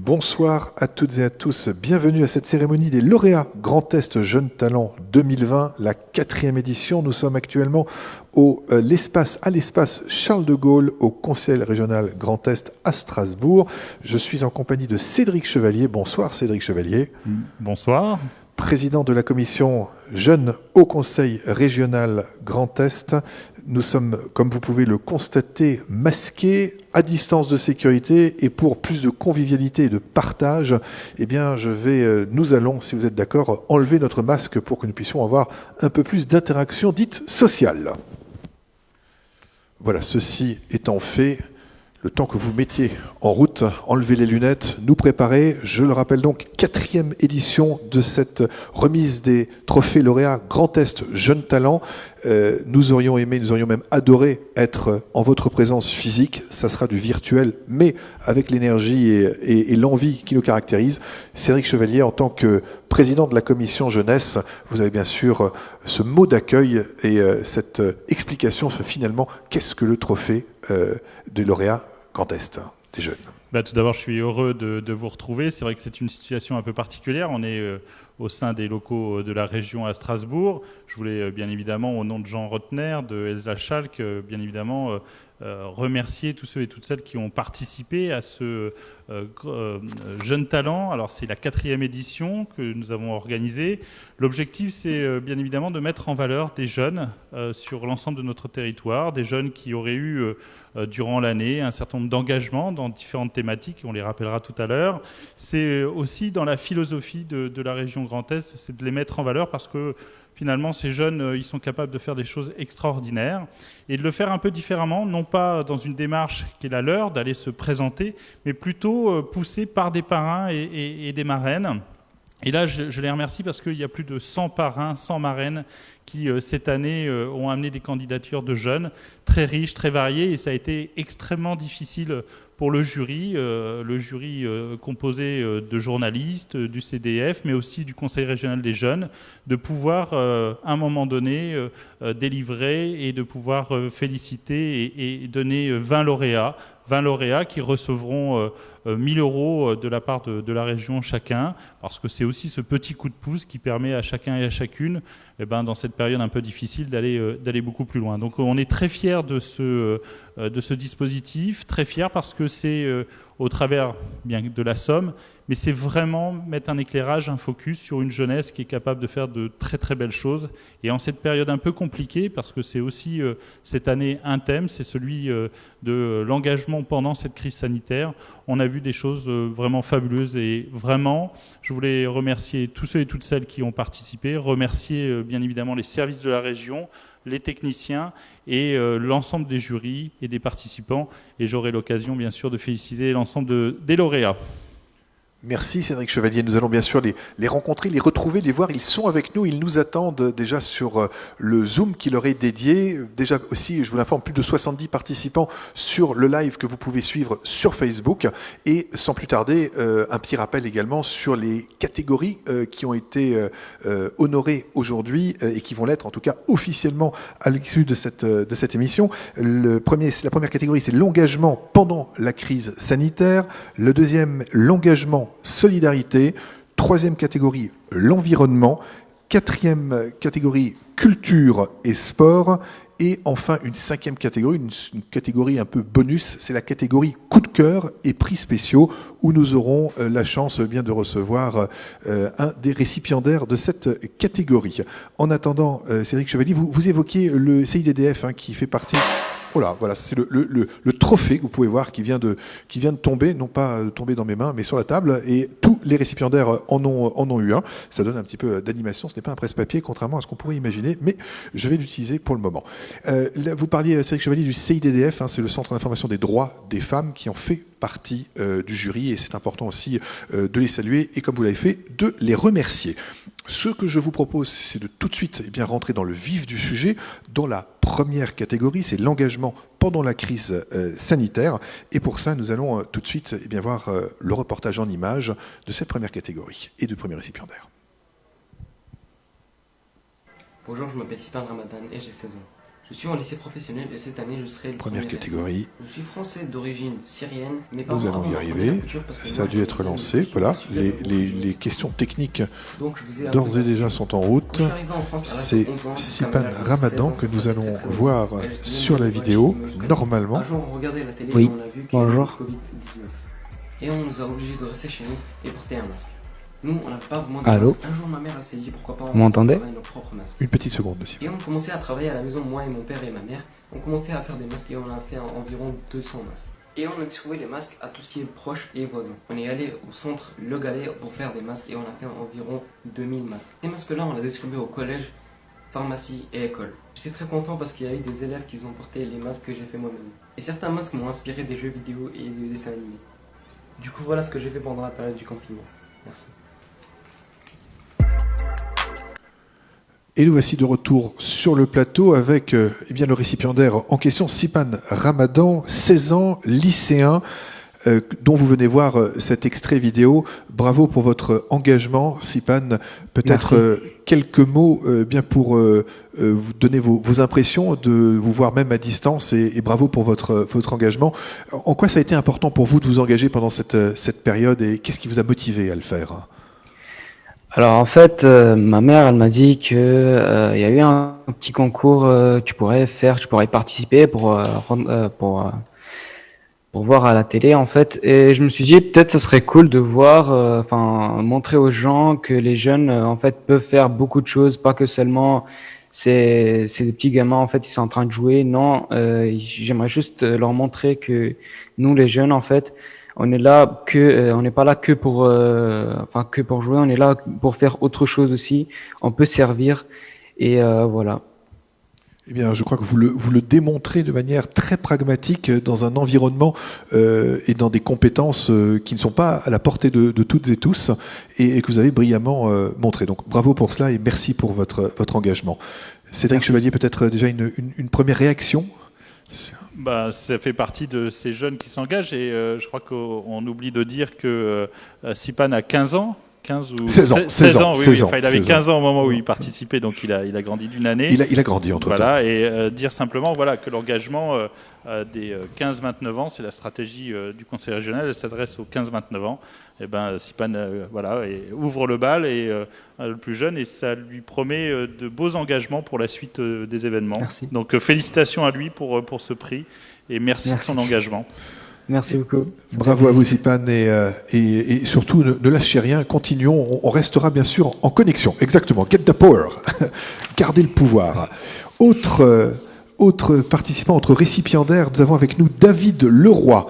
Bonsoir à toutes et à tous. Bienvenue à cette cérémonie des lauréats Grand Est Jeunes Talents 2020, la 4e édition. Nous sommes actuellement à l'espace Charles de Gaulle, au Conseil régional Grand Est à Strasbourg. Je suis en compagnie de Cédric Chevalier. Bonsoir Cédric Chevalier. Bonsoir. Président de la commission Jeunes au Conseil régional Grand Est. Nous sommes, comme vous pouvez le constater, masqués, à distance de sécurité, et pour plus de convivialité et de partage, eh bien, nous allons, si vous êtes d'accord, enlever notre masque pour que nous puissions avoir un peu plus d'interaction dite sociale. Voilà, ceci étant fait, le temps que vous mettiez en route, enlevez les lunettes, nous préparer. Je le rappelle donc, 4e édition de cette remise des trophées lauréats Grand Est Jeunes Talents. Nous aurions même adoré être en votre présence physique. Ça sera du virtuel, mais avec l'énergie et l'envie qui nous caractérise. Cédric Chevalier, en tant que président de la commission jeunesse, vous avez bien sûr ce mot d'accueil et cette explication sur finalement qu'est-ce que le trophée des lauréats Grand Est des jeunes. Tout d'abord, je suis heureux de vous retrouver. C'est vrai que c'est une situation un peu particulière. On est au sein des locaux de la région à Strasbourg. Je voulais bien évidemment, au nom de Jean Rotner, de Elsa Schalk, bien évidemment remercier tous ceux et toutes celles qui ont participé à ce Jeune Talent. Alors c'est la 4e édition que nous avons organisée. L'objectif, c'est bien évidemment de mettre en valeur des jeunes sur l'ensemble de notre territoire, des jeunes qui auraient eu durant l'année un certain nombre d'engagements dans différentes thématiques, on les rappellera tout à l'heure. C'est aussi dans la philosophie de la région Grand Est, c'est de les mettre en valeur parce que finalement, ces jeunes, ils sont capables de faire des choses extraordinaires et de le faire un peu différemment, non pas dans une démarche qui est la leur, d'aller se présenter, mais plutôt poussés par des parrains et des marraines. Et là, je les remercie parce qu'il y a plus de 100 parrains, 100 marraines qui, cette année, ont amené des candidatures de jeunes très riches, très variées, et ça a été extrêmement difficile pour le jury composé de journalistes, du CDF, mais aussi du Conseil régional des jeunes, de pouvoir, à un moment donné, délivrer et de pouvoir féliciter et donner 20 lauréats qui recevront 1 000 € de la part de la région chacun, parce que c'est aussi ce petit coup de pouce qui permet à chacun et à chacune, dans cette période un peu difficile, d'aller beaucoup plus loin. Donc on est très fiers de ce dispositif, très fiers parce que c'est au travers bien de la somme, mais c'est vraiment mettre un éclairage, un focus sur une jeunesse qui est capable de faire de très très belles choses. Et en cette période un peu compliquée, parce que c'est aussi cette année un thème, c'est celui de l'engagement pendant cette crise sanitaire, on a vu des choses vraiment fabuleuses. Et vraiment, je voulais remercier tous ceux et toutes celles qui ont participé, remercier bien évidemment les services de la région, les techniciens et l'ensemble des jurys et des participants. Et j'aurai l'occasion, bien sûr, de féliciter l'ensemble des lauréats. Merci Cédric Chevalier. Nous allons bien sûr les rencontrer, les retrouver, les voir. Ils sont avec nous, ils nous attendent déjà sur le Zoom qui leur est dédié. Déjà aussi, je vous l'informe, plus de 70 participants sur le live que vous pouvez suivre sur Facebook. Et sans plus tarder, un petit rappel également sur les catégories qui ont été honorées aujourd'hui et qui vont l'être en tout cas officiellement à l'issue de cette émission. La première catégorie, c'est l'engagement pendant la crise sanitaire. Le deuxième, l'engagement solidarité. Troisième catégorie, l'environnement. Quatrième catégorie, culture et sport. Et enfin, une 5e catégorie, une catégorie un peu bonus, c'est la catégorie coup de cœur et prix spéciaux, où nous aurons la chance bien de recevoir un des récipiendaires de cette catégorie. En attendant, Cédric Chevalier, vous évoquiez le CIDDF qui fait partie... Voilà, c'est le trophée que vous pouvez voir qui vient de tomber, non pas tomber dans mes mains, mais sur la table. Et tous les récipiendaires en ont eu un. Ça donne un petit peu d'animation. Ce n'est pas un presse-papier, contrairement à ce qu'on pourrait imaginer, mais je vais l'utiliser pour le moment. Là, vous parliez, Cédric Chevalier, du CIDDF, c'est le Centre d'information des droits des femmes qui en fait partie du jury. Et c'est important aussi de les saluer et, comme vous l'avez fait, de les remercier. Ce que je vous propose, c'est de tout de suite rentrer dans le vif du sujet, dans la première catégorie, c'est l'engagement pendant la crise sanitaire. Et pour ça, nous allons tout de suite voir le reportage en images de cette première catégorie et du premier récipiendaire. Bonjour, je m'appelle Sipan Ramadan et j'ai 16 ans. Je suis en lycée professionnel et cette année je serai le Première premier catégorie. versant. Je suis français d'origine syrienne. Mes Nous parents allons y avant arriver. la couture parce que Ça a moi, dû être j'aime lancé. bien Voilà, super les questions techniques Donc, je vous ai d'ores appris et déjà sont en Quand route. je suis arrivé en France à l'âge C'est de 11 ans, Sipan jusqu'à l'âge de 16 Ramadan ans, que ça nous se passait allons très, très bien. voir Elle, je sur tenais la une vidéo, vache qui me normalement. Un jour, on regardait la télé Oui. et on a vu qu'il y avait le Bonjour. Covid-19. Et on nous a obligés de rester chez nous et porter un masque. Nous, on n'avait pas vraiment de Allô? masque. Un jour, ma mère, elle s'est dit pourquoi pas Vous m'entendez? ferait nos propres masques. Une petite seconde, monsieur. Et on commençait à travailler à la maison, moi et mon père et ma mère. On commençait à faire des masques et on a fait environ 200 masques. Et on a distribué les masques à tout ce qui est proche et voisin. On est allé au centre Le Galet pour faire des masques et on a fait environ 2000 masques. Ces masques-là, on les a distribués au collège, pharmacie et école. J'étais très content parce qu'il y a eu des élèves qui ont porté les masques que j'ai fait moi-même. Et certains masques m'ont inspiré des jeux vidéo et des dessins animés. Du coup, voilà ce que j'ai fait pendant la période du confinement. Merci. Et nous voici de retour sur le plateau avec eh bien, le récipiendaire en question, Sipan Ramadan, 16 ans, lycéen, dont vous venez voir cet extrait vidéo. Bravo pour votre engagement, Sipan. Peut-être quelques mots bien pour vous donner vos impressions, de vous voir même à distance, et bravo pour votre engagement. En quoi ça a été important pour vous de vous engager pendant cette période, et qu'est-ce qui vous a motivé à le faire ? Alors en fait, ma mère, elle m'a dit que il y a eu un petit concours, tu pourrais y participer pour voir à la télé en fait. Et je me suis dit peut-être ce serait cool de voir, montrer aux gens que les jeunes en fait peuvent faire beaucoup de choses, pas que seulement c'est des petits gamins en fait ils sont en train de jouer. Non, j'aimerais juste leur montrer que nous les jeunes en fait. On est là on n'est pas là que pour jouer, on est là pour faire autre chose aussi. On peut servir et voilà. Eh bien, je crois que vous le démontrez de manière très pragmatique dans un environnement et dans des compétences qui ne sont pas à la portée de toutes et tous, et que vous avez brillamment montré. Donc bravo pour cela et merci pour votre engagement. Cédric Chevalier, peut-être déjà une première réaction ? Bah, ça fait partie de ces jeunes qui s'engagent et je crois qu'on oublie de dire que Sipan a 15 ans. 15 ou 16 ans. 16 ans, oui, 16 ans, enfin, il avait 16 15 ans au moment où il participait, donc il a grandi d'une année. Il a grandi entre temps. Voilà, et dire simplement voilà, que l'engagement des 15-29 ans, c'est la stratégie du Conseil régional, elle s'adresse aux 15-29 ans. Et ben, Sipan ouvre le bal et le plus jeune, et ça lui promet de beaux engagements pour la suite des événements. Merci. Donc félicitations à lui pour ce prix et merci de son engagement. Merci beaucoup. Bravo à vous, Sipan, et surtout ne lâchez rien, continuons, on restera bien sûr en connexion. Exactement, get the power, gardez le pouvoir. Autre participant, autre récipiendaire, nous avons avec nous David Leroy.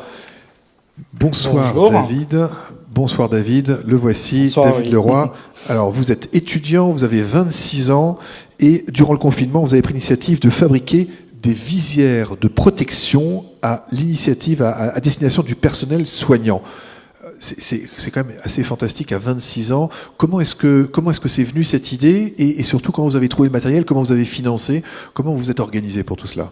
Bonsoir. Bonjour. David. Bonsoir David, le voici, Bonsoir, David oui. Leroy. Alors vous êtes étudiant, vous avez 26 ans et durant le confinement, vous avez pris l'initiative de fabriquer des visières de protection à destination du personnel soignant. C'est quand même assez fantastique à 26 ans. Comment est-ce que c'est venu cette idée et surtout comment vous avez trouvé le matériel, comment vous avez financé, comment vous êtes organisé pour tout cela ?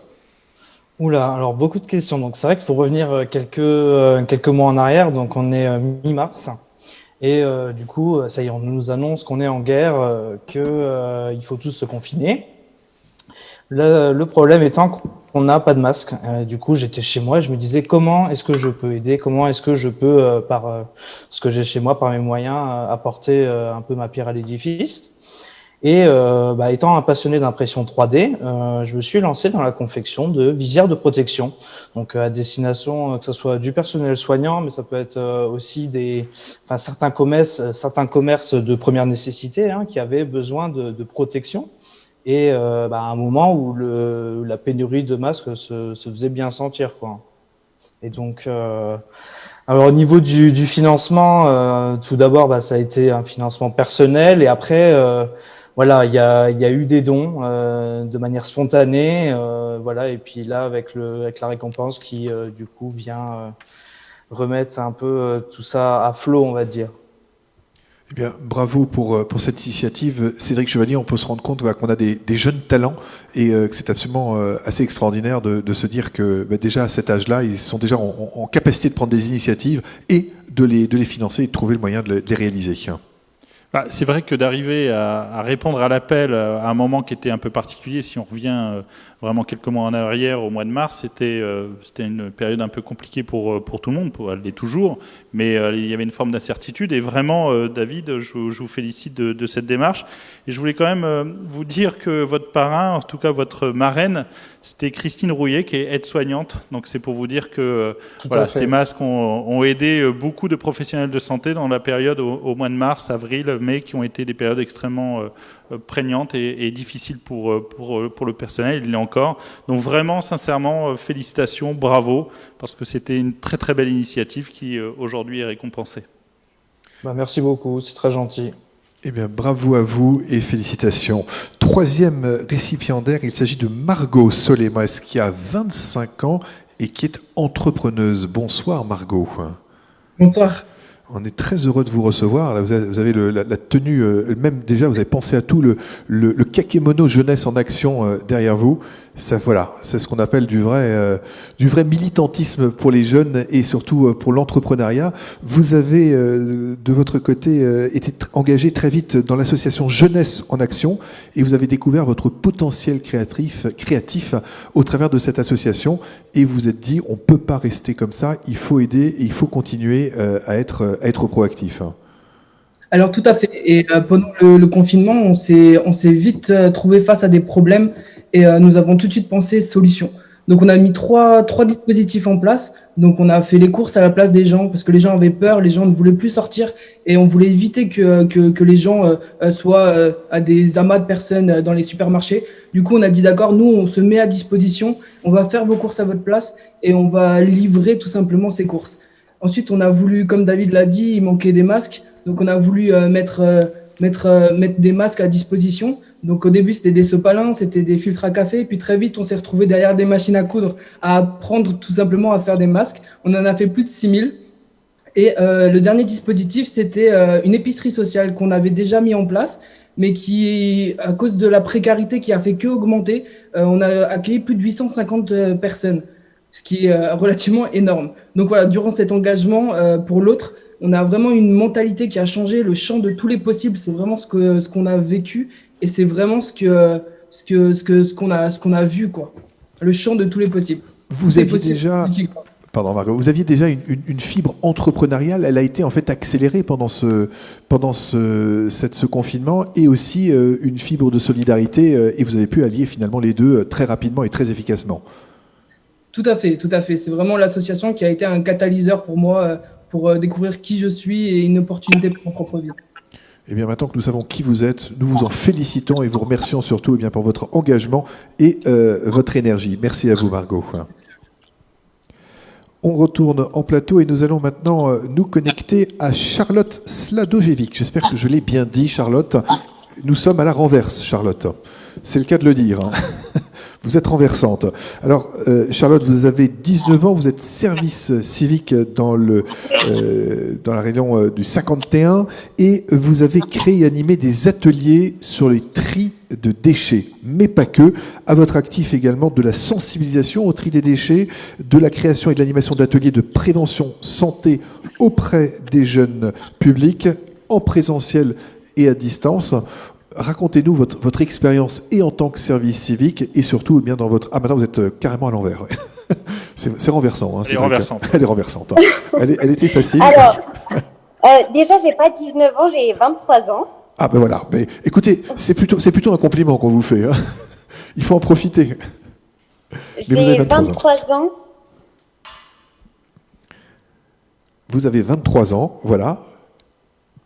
Oula, alors beaucoup de questions. Donc c'est vrai qu'il faut revenir quelques mois en arrière. Donc on est mi-mars et du coup ça y est, on nous annonce qu'on est en guerre, il faut tous se confiner. Le problème étant qu'on n'a pas de masque. Du coup j'étais chez moi et je me disais comment est-ce que je peux aider, comment est-ce que je peux par ce que j'ai chez moi, par mes moyens, apporter un peu ma pierre à l'édifice. Et étant un passionné d'impression 3D, je me suis lancé dans la confection de visières de protection, donc à destination que ce soit du personnel soignant, mais ça peut être aussi certains commerces de première nécessité qui avaient besoin de protection. Et à un moment où la pénurie de masques se faisait bien sentir, quoi. Et donc alors au niveau du financement, tout d'abord ça a été un financement personnel et après voilà, il y a eu des dons de manière spontanée, voilà, et puis là avec la récompense qui du coup vient remettre un peu tout ça à flot, on va dire. Eh bien, bravo pour cette initiative. Cédric Chevalier, on peut se rendre compte qu'on a des jeunes talents et que c'est absolument assez extraordinaire de se dire que déjà à cet âge-là, ils sont déjà en capacité de prendre des initiatives et de les financer et de trouver le moyen de les réaliser. C'est vrai que d'arriver à répondre à l'appel à un moment qui était un peu particulier, si on revient vraiment quelques mois en arrière, au mois de mars, c'était une période un peu compliquée pour tout le monde, elle l'est toujours, mais il y avait une forme d'incertitude. Et vraiment, David, je vous félicite de cette démarche. Et je voulais quand même vous dire que votre parrain, en tout cas votre marraine, c'était Christine Rouillet, qui est aide-soignante. Donc c'est pour vous dire que voilà, ces masques ont aidé beaucoup de professionnels de santé dans la période au mois de mars, avril, mai, qui ont été des périodes extrêmement prégnante et difficile pour le personnel, il l'est encore. Donc vraiment, sincèrement, félicitations, bravo, parce que c'était une très très belle initiative qui aujourd'hui est récompensée. Merci beaucoup, c'est très gentil. Eh bien, bravo à vous et félicitations. Troisième récipiendaire, il s'agit de Margot Solemas, qui a 25 ans et qui est entrepreneuse. Bonsoir Margot. Bonsoir. On est très heureux de vous recevoir. Là, vous avez la tenue, même déjà, vous avez pensé à tout, le kakémono jeunesse en action derrière vous. Ça, voilà, c'est ce qu'on appelle du vrai militantisme pour les jeunes et surtout pour l'entrepreneuriat. Vous avez, de votre côté, été engagé très vite dans l'association Jeunesse en Action et vous avez découvert votre potentiel créatif au travers de cette association et vous vous êtes dit, on ne peut pas rester comme ça, il faut aider et il faut continuer à être proactif. Alors tout à fait. Et pendant le confinement, on s'est vite trouvé face à des problèmes et nous avons tout de suite pensé solution. Donc on a mis trois dispositifs en place. Donc on a fait les courses à la place des gens parce que les gens avaient peur, les gens ne voulaient plus sortir et on voulait éviter que les gens soient à des amas de personnes dans les supermarchés. Du coup on a dit d'accord, nous on se met à disposition, on va faire vos courses à votre place et on va livrer tout simplement ces courses. Ensuite on a voulu, comme David l'a dit, il manquait des masques. Donc on a voulu mettre des masques à disposition. Donc au début c'était des sopalins, c'était des filtres à café, et puis très vite on s'est retrouvé derrière des machines à coudre à apprendre tout simplement à faire des masques. On en a fait plus de 6000. Et le dernier dispositif c'était une épicerie sociale qu'on avait déjà mis en place, mais qui, à cause de la précarité qui a fait que augmenter, on a accueilli plus de 850 personnes, ce qui est relativement énorme. Donc voilà, durant cet engagement pour l'autre, on a vraiment une mentalité qui a changé, le champ de tous les possibles, c'est vraiment ce qu'on a vécu et c'est vraiment ce qu'on a vu, quoi. Le champ de tous les possibles. Vous aviez déjà, pardon Margot, vous aviez déjà une fibre entrepreneuriale, elle a été en fait accélérée pendant ce confinement et aussi une fibre de solidarité et vous avez pu allier finalement les deux très rapidement et très efficacement. Tout à fait. C'est vraiment l'association qui a été un catalyseur pour moi pour découvrir qui je suis et une opportunité pour mon propre vie. Eh bien, maintenant que nous savons qui vous êtes, nous vous en félicitons et vous remercions surtout pour votre engagement et votre énergie. Merci à vous, Margot. On retourne en plateau et nous allons maintenant nous connecter à Charlotte Sladojevic. J'espère que je l'ai bien dit, Charlotte. Nous sommes à la renverse, Charlotte. C'est le cas de le dire. Vous êtes renversante. Alors, Charlotte, vous avez 19 ans, vous êtes service civique dans la région du 51 et vous avez créé et animé des ateliers sur les tris de déchets, mais pas que. À votre actif également de la sensibilisation au tri des déchets, de la création et de l'animation d'ateliers de prévention santé auprès des jeunes publics, en présentiel et à distance. Racontez-nous votre expérience et en tant que service civique et surtout bien dans votre... Ah, maintenant vous êtes carrément à l'envers. Ouais. C'est renversant. Hein, elle est renversante. Elle est renversante. Elle était facile. Alors, déjà, j'ai pas 19 ans, j'ai 23 ans. Ah ben voilà. Mais écoutez, c'est plutôt un compliment qu'on vous fait. Hein. Il faut en profiter. J'ai 23 ans. Vous avez 23 ans, voilà.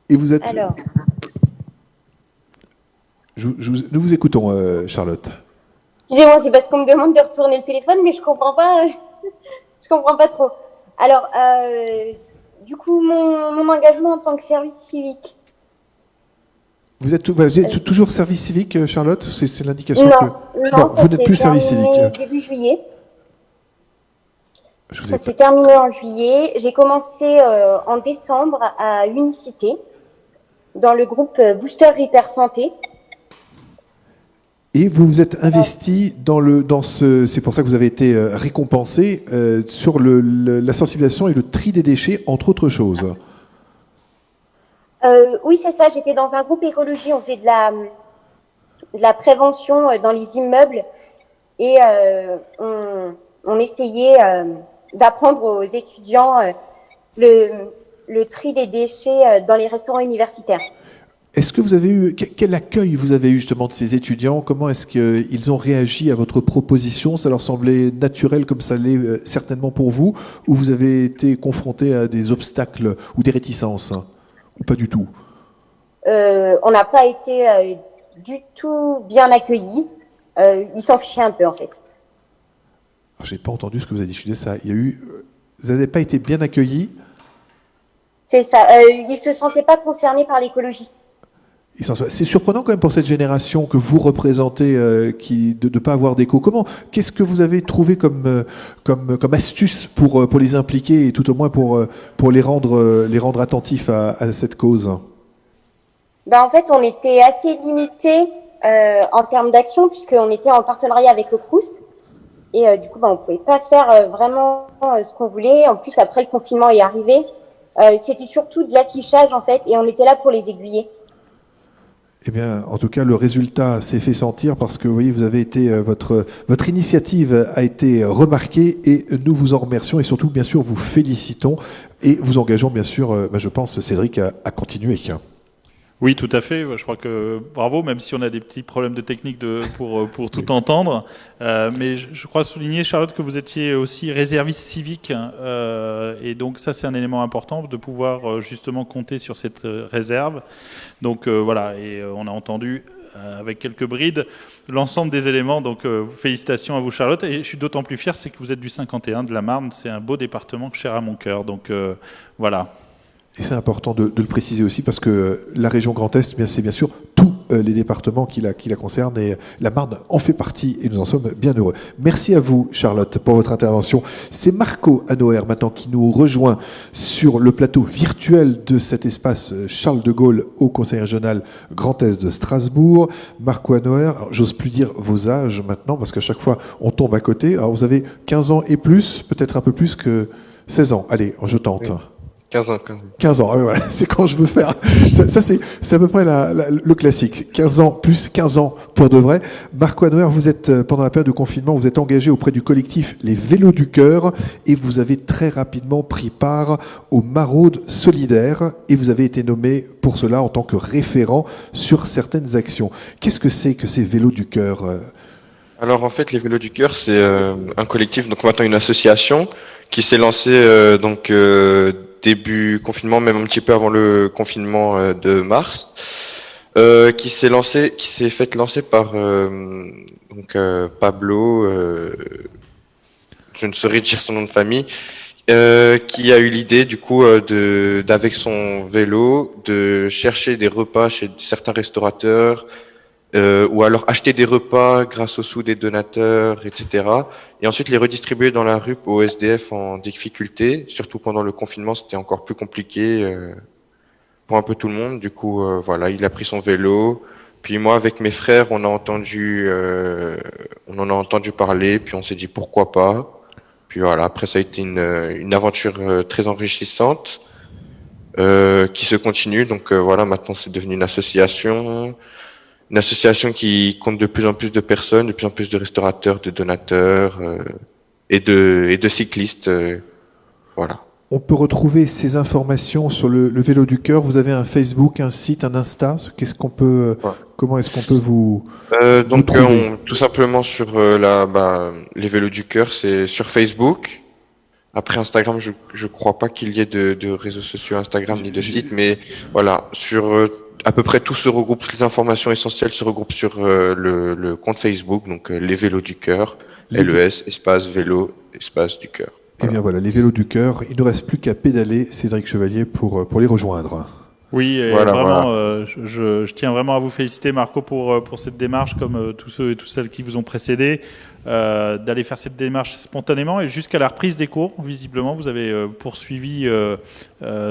Et vous êtes... Alors... Nous vous écoutons, Charlotte. Excusez-moi, c'est parce qu'on me demande de retourner le téléphone, mais je comprends pas. Je comprends pas trop. Alors, du coup, mon engagement en tant que service civique. Vous êtes toujours service civique, Charlotte? C'est l'indication non, que... Non, vous n'êtes plus service civique. Début juillet. Ça s'est terminé en juillet. J'ai commencé en décembre à Unicité, dans le groupe Booster Hyper Santé. Et vous vous êtes investi c'est pour ça que vous avez été récompensé sur la sensibilisation et le tri des déchets, entre autres choses. Oui, c'est ça. J'étais dans un groupe écologie. On faisait de la prévention dans les immeubles et on essayait d'apprendre aux étudiants le tri des déchets dans les restaurants universitaires. Est-ce que vous avez eu, quel accueil vous avez eu justement de ces étudiants? Comment est-ce qu'ils ont réagi à votre proposition? Ça leur semblait naturel comme ça l'est certainement pour vous, ou vous avez été confronté à des obstacles ou des réticences, hein, ou pas du tout? On n'a pas été du tout bien accueillis. Ils s'en fichaient un peu en fait. J'ai pas entendu ce que vous avez dit. Je suis désolé, ça. Il y a eu, vous n'avez pas été bien accueillis. C'est ça. Ils se sentaient pas concernés par l'écologie. C'est surprenant quand même pour cette génération que vous représentez de ne pas avoir d'écho. Qu'est-ce que vous avez trouvé comme astuce pour les impliquer et tout au moins pour les rendre attentifs à cette cause? Ben, en fait, on était assez limité en termes d'action puisqu'on était en partenariat avec le Crous. Et du coup, on pouvait pas faire vraiment ce qu'on voulait. En plus, après, le confinement est arrivé. C'était surtout de l'affichage, en fait, et on était là pour les aiguiller. Eh bien, en tout cas, le résultat s'est fait sentir parce que, vous voyez, vous avez été, votre initiative a été remarquée et nous vous en remercions et surtout, bien sûr, vous félicitons et vous engageons, bien sûr, je pense, Cédric, à continuer. Oui, tout à fait. Je crois que bravo, même si on a des petits problèmes de technique pour tout entendre. Mais je crois souligner, Charlotte, que vous étiez aussi réserviste civique. Et donc ça, c'est un élément important de pouvoir justement compter sur cette réserve. Donc voilà, et on a entendu avec quelques brides l'ensemble des éléments. Donc félicitations à vous, Charlotte. Et je suis d'autant plus fier, c'est que vous êtes du 51 de la Marne. C'est un beau département cher à mon cœur. Donc voilà. Et c'est important de le préciser aussi parce que la région Grand Est, c'est bien sûr tous les départements qui la concernent et la Marne en fait partie et nous en sommes bien heureux. Merci à vous, Charlotte, pour votre intervention. C'est Marco Hanauer maintenant qui nous rejoint sur le plateau virtuel de cet espace Charles de Gaulle au Conseil régional Grand Est de Strasbourg. Marco Hanauer, j'ose plus dire vos âges maintenant parce qu'à chaque fois on tombe à côté. Alors vous avez 15 ans et plus, peut-être un peu plus que 16 ans. Allez, je tente. Oui. 15 ans. 15 ans, voilà, c'est quand je veux faire. Ça c'est à peu près le classique. 15 ans plus 15 ans pour de vrai. Marco Hanauer, vous êtes, pendant la période de confinement, vous êtes engagé auprès du collectif Les Vélos du Cœur et vous avez très rapidement pris part aux maraudes solidaires et vous avez été nommé pour cela en tant que référent sur certaines actions. Qu'est-ce que c'est que ces Vélos du Cœur? Alors en fait, les Vélos du Cœur, c'est un collectif, donc maintenant une association qui s'est lancée début confinement, même un petit peu avant le confinement de mars, qui s'est fait lancer par Pablo, je ne saurais dire son nom de famille, qui a eu l'idée du coup d'avec son vélo de chercher des repas chez certains restaurateurs. Ou alors acheter des repas grâce aux sous des donateurs, etc. Et ensuite les redistribuer dans la rue aux SDF en difficulté. Surtout pendant le confinement, c'était encore plus compliqué pour un peu tout le monde. Du coup, voilà, il a pris son vélo. Puis moi, avec mes frères, on en a entendu parler. Puis on s'est dit pourquoi pas. Puis voilà, après ça a été une aventure très enrichissante qui se continue. Donc voilà, maintenant c'est devenu une association. Une association qui compte de plus en plus de personnes, de plus en plus de restaurateurs, de donateurs et de cyclistes. Voilà. On peut retrouver ces informations sur le Vélo du Cœur. Vous avez un Facebook, un site, un Insta. Comment est-ce qu'on peut vous tout simplement sur les Vélos du Cœur, c'est sur Facebook. Après Instagram, je crois pas qu'il y ait de réseaux sociaux Instagram ni de site, mais voilà, sur à peu près tout se regroupe, toutes les informations essentielles se regroupent sur le compte Facebook, donc les Vélos du Cœur, LES, espace vélo, espace du cœur. Voilà. Eh bien voilà, les Vélos du Cœur, il ne reste plus qu'à pédaler, Cédric Chevalier, pour les rejoindre. Oui, et voilà, vraiment, je tiens vraiment à vous féliciter, Marco, pour cette démarche, comme tous ceux et toutes celles qui vous ont précédé, d'aller faire cette démarche spontanément et jusqu'à la reprise des cours. Visiblement, vous avez poursuivi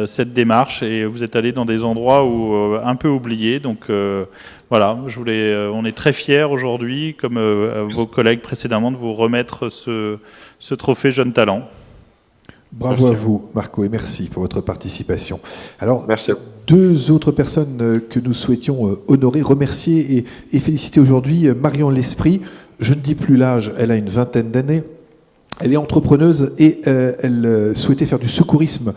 cette démarche et vous êtes allé dans des endroits où un peu oubliés. Donc voilà, on est très fiers aujourd'hui, comme vos collègues précédemment, de vous remettre ce trophée Jeune Talent. Bravo à vous, Marco, et merci pour votre participation. Alors, merci. Deux autres personnes que nous souhaitions honorer, remercier et féliciter aujourd'hui. Marion L'Esprit, je ne dis plus l'âge, elle a une vingtaine d'années. Elle est entrepreneuse et elle souhaitait faire du secourisme,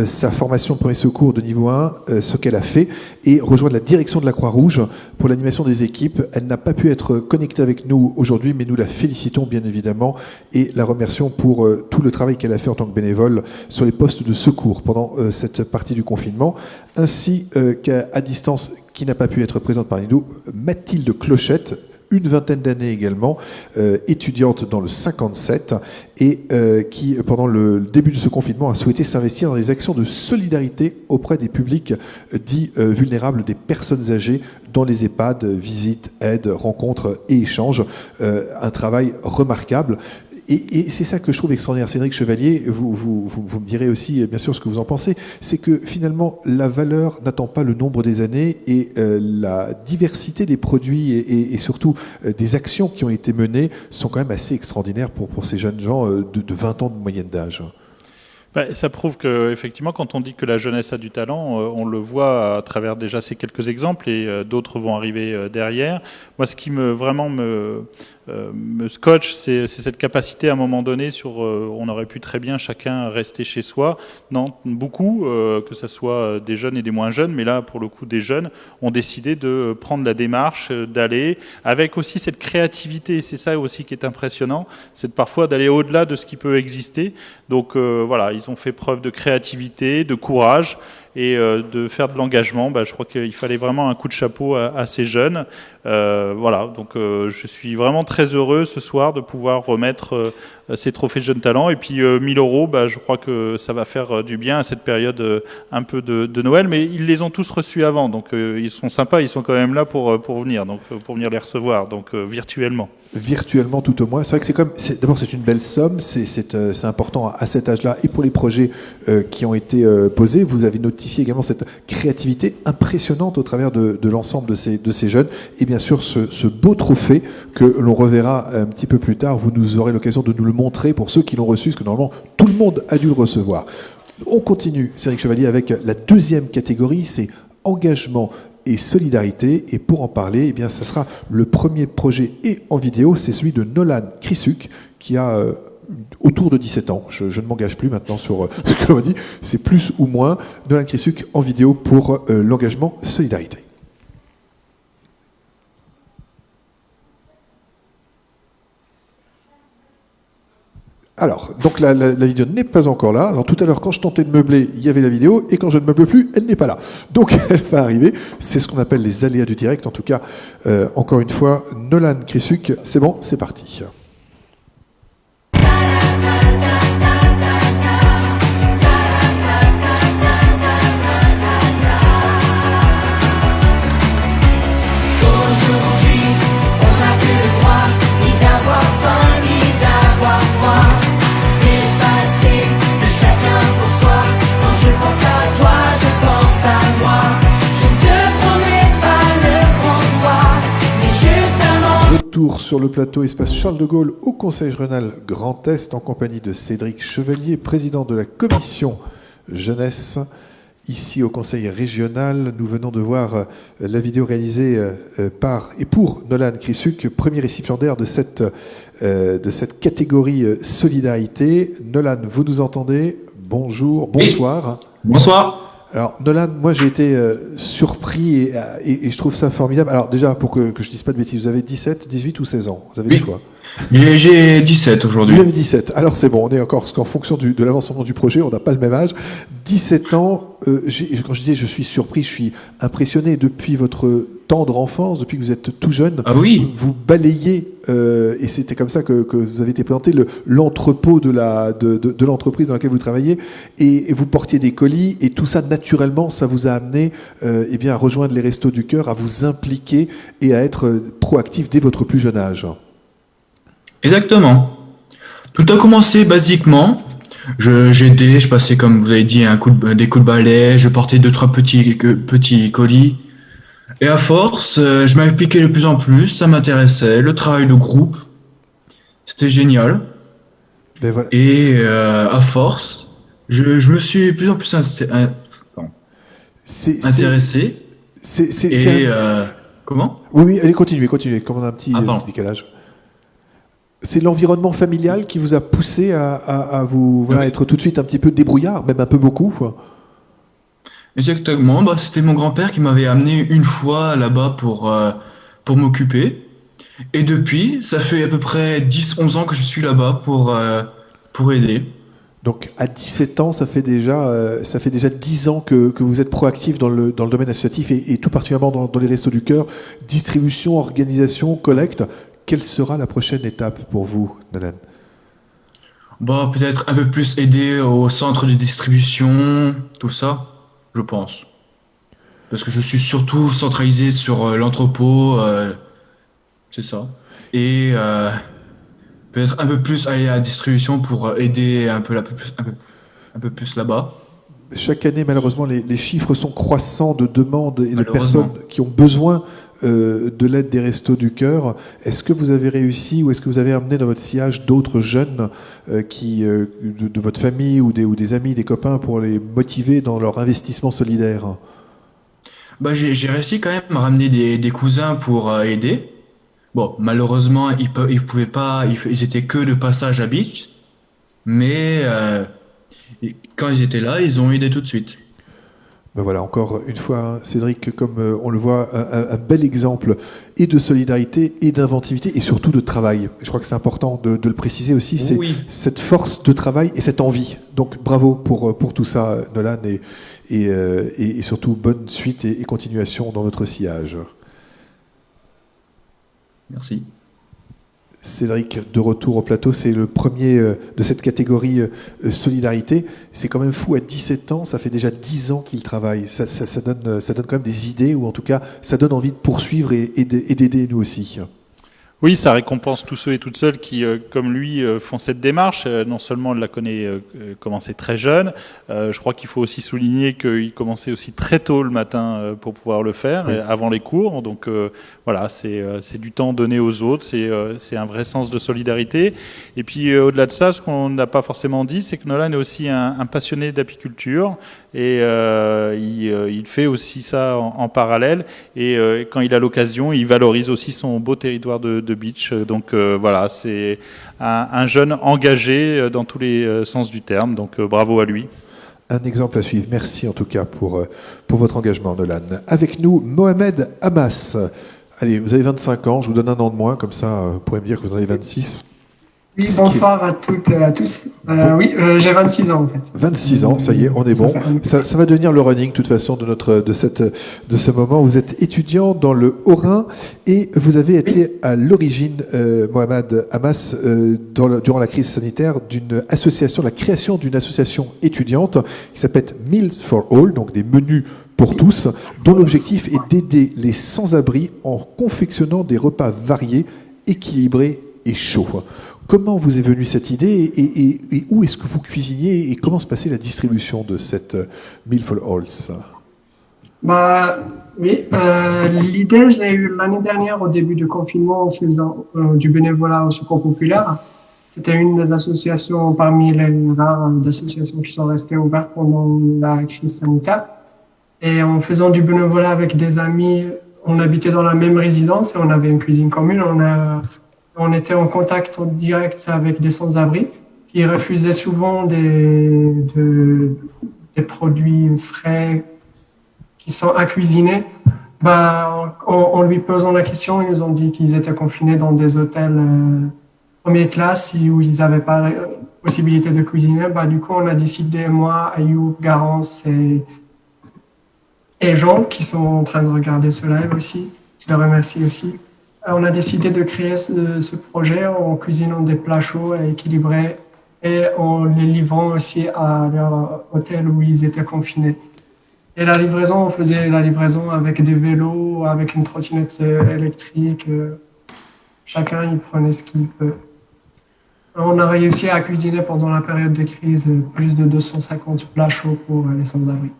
sa formation de premier secours de niveau 1, ce qu'elle a fait, et rejoindre la direction de la Croix-Rouge pour l'animation des équipes. Elle n'a pas pu être connectée avec nous aujourd'hui, mais nous la félicitons bien évidemment et la remercions pour tout le travail qu'elle a fait en tant que bénévole sur les postes de secours pendant cette partie du confinement, ainsi qu'à distance, qui n'a pas pu être présente parmi nous, Mathilde Clochette, une vingtaine d'années également, étudiante dans le 57 et qui, pendant le début de ce confinement, a souhaité s'investir dans des actions de solidarité auprès des publics dits vulnérables, des personnes âgées dans les EHPAD, visites, aides, rencontres et échanges. Un travail remarquable. Et c'est ça que je trouve extraordinaire. Cédric Chevalier, vous me direz aussi bien sûr ce que vous en pensez, c'est que finalement la valeur n'attend pas le nombre des années et la diversité des produits et surtout des actions qui ont été menées sont quand même assez extraordinaires pour ces jeunes gens de 20 ans de moyenne d'âge. Ça prouve qu'effectivement, quand on dit que la jeunesse a du talent, on le voit à travers déjà ces quelques exemples et d'autres vont arriver derrière. Moi, ce qui vraiment me scotche, c'est cette capacité à un moment donné on aurait pu très bien chacun rester chez soi. Non, beaucoup, que ce soit des jeunes et des moins jeunes, mais là, pour le coup, des jeunes ont décidé de prendre la démarche, d'aller, avec aussi cette créativité. C'est ça aussi qui est impressionnant, c'est parfois d'aller au-delà de ce qui peut exister. Donc voilà, ils ont fait preuve de créativité, de courage et de faire de l'engagement. Je crois qu'il fallait vraiment un coup de chapeau à ces jeunes. Voilà, donc je suis vraiment très heureux ce soir de pouvoir remettre ces trophées de jeunes talents. Et puis 1000 euros, je crois que ça va faire du bien à cette période un peu de Noël. Mais ils les ont tous reçus avant, donc ils sont sympas, ils sont quand même là pour venir, donc pour venir les recevoir, donc virtuellement. Virtuellement tout au moins. C'est vrai que d'abord c'est une belle somme, c'est important à cet âge-là et pour les projets qui ont été posés. Vous avez notifié également cette créativité impressionnante au travers de l'ensemble de ces jeunes et bien sûr ce beau trophée que l'on reverra un petit peu plus tard. Vous nous aurez l'occasion de nous le montrer pour ceux qui l'ont reçu, parce que normalement tout le monde a dû le recevoir. On continue, Cédric Chevalier, avec la deuxième catégorie, c'est engagement et solidarité. Et pour en parler, eh bien, ça sera le premier projet et en vidéo, c'est celui de Nolan Krissuk, qui a autour de 17 ans. Je ne m'engage plus maintenant sur ce que l'on dit, c'est plus ou moins. Nolan Krissuk en vidéo pour l'engagement solidarité. Alors, donc la vidéo n'est pas encore là. Alors, tout à l'heure, quand je tentais de meubler, il y avait la vidéo, et quand je ne meuble plus, elle n'est pas là. Donc, elle va arriver. C'est ce qu'on appelle les aléas du direct. En tout cas, encore une fois, Nolan Krissuk, c'est bon, c'est parti. Aujourd'hui, on n'a plus le droit ni d'avoir faim, ni d'avoir froid. Je pense à toi, je pense à moi. Je ne te promets pas le grand soir, mais juste un Retour sur le plateau Espace Charles de Gaulle au Conseil régional Grand Est en compagnie de Cédric Chevalier, président de la commission jeunesse. Ici au Conseil régional, nous venons de voir la vidéo réalisée par et pour Nolan Krissuk, premier récipiendaire de cette catégorie solidarité. Nolan, vous nous entendez ? Bonjour, bonsoir. Oui. Bonsoir. Alors Nolan, moi j'ai été surpris et je trouve ça formidable. Alors déjà, pour que je dise pas de bêtises, vous avez 17, 18 ou 16 ans ? Vous avez le choix. J'ai 17 aujourd'hui. Vous avez 17. Alors c'est bon, on est encore, parce qu'en fonction de l'avancement du projet, on n'a pas le même âge. 17 ans, quand je disais je suis surpris, je suis impressionné depuis votre tendre enfance, depuis que vous êtes tout jeune. Ah oui. Vous balayez, et c'était comme ça que vous avez été présenté, l'entrepôt de l'entreprise dans laquelle vous travaillez, et vous portiez des colis, et tout ça, naturellement, ça vous a amené eh bien, à rejoindre les Restos du Cœur, à vous impliquer et à être proactif dès votre plus jeune âge. Exactement. Tout a commencé basiquement. J'aidais, je passais, comme vous avez dit, des coups de balai, je portais 2-3 petits colis. Et à force, je m'impliquais de plus en plus, ça m'intéressait, le travail de groupe, c'était génial. Voilà. Et à force, je me suis de plus en plus intéressé. C'est comment ? Oui, allez, continuez, comme on a un petit décalage. C'est l'environnement familial qui vous a poussé à vous être tout de suite un petit peu débrouillard, même un peu beaucoup, quoi. Exactement, c'était mon grand-père qui m'avait amené une fois là-bas pour m'occuper. Et depuis, ça fait à peu près 10-11 ans que je suis là-bas pour aider. Donc à 17 ans, ça fait déjà 10 ans que vous êtes proactif dans le domaine associatif et tout particulièrement dans les Restos du Cœur, distribution, organisation, collecte. Quelle sera la prochaine étape pour vous, Nolan? Peut-être un peu plus aider au centre de distribution, tout ça, je pense. Parce que je suis surtout centralisé sur l'entrepôt, c'est ça. Et peut-être un peu plus aller à la distribution pour aider un peu plus là-bas. Chaque année, malheureusement, les chiffres sont croissants de demandes et de Malheureusement. personnes qui ont besoin de l'aide des Restos du Cœur. Est-ce que vous avez réussi ou est-ce que vous avez amené dans votre sillage d'autres jeunes de votre famille ou des amis, des copains pour les motiver dans leur investissement solidaire? J'ai réussi quand même à ramener des cousins pour aider. Bon, malheureusement, ils pouvaient pas, ils étaient que de passage à Beach, mais quand ils étaient là, ils ont aidé tout de suite. Ben voilà, encore une fois, hein, Cédric, comme on le voit, un bel exemple et de solidarité et d'inventivité et surtout de travail. Je crois que c'est important de le préciser aussi, c'est Oui. cette force de travail et cette envie. Donc bravo pour tout ça, Nolan, et surtout bonne suite et continuation dans votre sillage. Merci. Cédric, de retour au plateau, c'est le premier de cette catégorie solidarité. C'est quand même fou, à 17 ans, ça fait déjà 10 ans qu'il travaille. Ça donne quand même des idées, ou en tout cas, ça donne envie de poursuivre et d'aider nous aussi. Oui, ça récompense tous ceux et toutes celles qui, comme lui, font cette démarche. Non seulement on l'a commencé très jeune, je crois qu'il faut aussi souligner qu'il commençait aussi très tôt le matin pour pouvoir le faire, Oui. avant les cours. Donc voilà, c'est du temps donné aux autres, c'est un vrai sens de solidarité. Et puis au-delà de ça, ce qu'on n'a pas forcément dit, c'est que Nolan est aussi un passionné d'apiculture. Et il fait aussi ça en parallèle. Et quand il a l'occasion, il valorise aussi son beau territoire de Beach. Donc voilà, c'est un jeune engagé dans tous les sens du terme. Donc bravo à lui. Un exemple à suivre. Merci en tout cas pour votre engagement, Nolan. Avec nous, Mohamed Hamas. Allez, vous avez 25 ans, je vous donne un an de moins, comme ça vous pourrez me dire que vous en avez 26. Oui, bonsoir à toutes et à tous. Oui, j'ai 26 ans en fait. 26 ans, ça y est, on est bon. Ça va devenir le running, de toute façon, de ce moment. Vous êtes étudiant dans le Haut-Rhin et vous avez été à l'origine, Mohamed Hamas, durant la crise sanitaire, la création d'une association étudiante qui s'appelle Meals for All, donc des menus pour tous, dont l'objectif est d'aider les sans-abri en confectionnant des repas variés, équilibrés et chauds. Comment vous est venue cette idée et où est-ce que vous cuisiniez et comment se passait la distribution de cette Meal for All? Oui, l'idée, je l'ai eue l'année dernière au début du confinement en faisant du bénévolat au Secours Populaire. C'était une des associations parmi les rares associations qui sont restées ouvertes pendant la crise sanitaire. Et en faisant du bénévolat avec des amis, on habitait dans la même résidence et on avait une cuisine commune. On était en contact direct avec des sans-abri qui refusaient souvent des produits frais qui sont à cuisiner. En lui posant la question, ils nous ont dit qu'ils étaient confinés dans des hôtels première classe où ils n'avaient pas possibilité de cuisiner. Du coup, on a décidé, moi, Ayoub, Garance et Jean, qui sont en train de regarder ce live aussi, je les remercie aussi. On a décidé de créer ce projet en cuisinant des plats chauds et équilibrés et en les livrant aussi à leur hôtel où ils étaient confinés. Et la livraison, on faisait la livraison avec des vélos, avec une trottinette électrique. Chacun, il prenait ce qu'il peut. On a réussi à cuisiner pendant la période de crise plus de 250 plats chauds pour les sans-abri.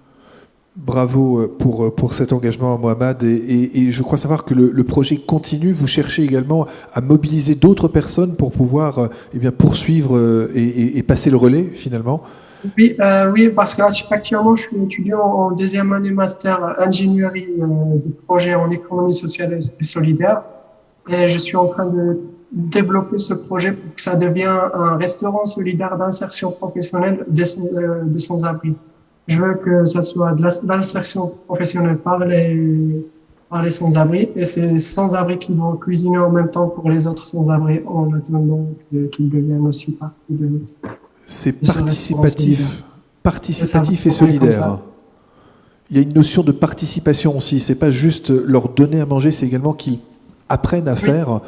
Bravo pour cet engagement, Mohamed. Et je crois savoir que le projet continue. Vous cherchez également à mobiliser d'autres personnes pour pouvoir poursuivre et passer le relais, finalement. Oui, parce qu'actuellement, je suis étudiant en deuxième année master ingénierie de projet en économie sociale et solidaire. Et je suis en train de développer ce projet pour que ça devienne un restaurant solidaire d'insertion professionnelle des sans-abri. Je veux que ça soit de l'insertion professionnelle par les sans-abri, et c'est les sans-abri qui vont cuisiner en même temps pour les autres sans-abri en attendant qu'ils deviennent aussi partie de C'est ce restaurant participatif, solidaire. participatif et Ça va fonctionner comme solidaire. ça. Il y a une notion de participation aussi. C'est pas juste leur donner à manger, c'est également qu'ils apprennent à faire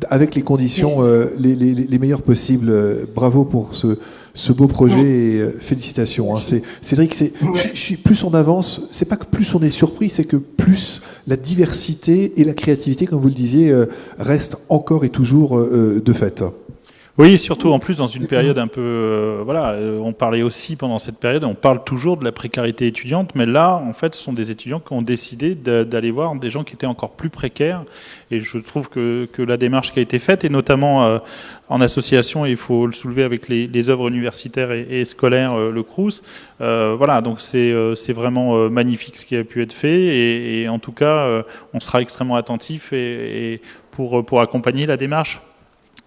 avec les conditions les meilleures possibles. Bravo pour ce beau projet et félicitations. Hein. Cédric, je suis plus on avance, c'est pas que plus on est surpris, c'est que plus la diversité et la créativité, comme vous le disiez, restent encore et toujours de fait. Oui, surtout en plus dans une période un peu, on parlait aussi pendant cette période, on parle toujours de la précarité étudiante, mais là, en fait, ce sont des étudiants qui ont décidé d'aller voir des gens qui étaient encore plus précaires, et je trouve que la démarche qui a été faite, et notamment en association, il faut le soulever avec les œuvres universitaires et scolaires, le Crous, donc c'est vraiment magnifique ce qui a pu être fait, et en tout cas, on sera extrêmement attentif et pour accompagner la démarche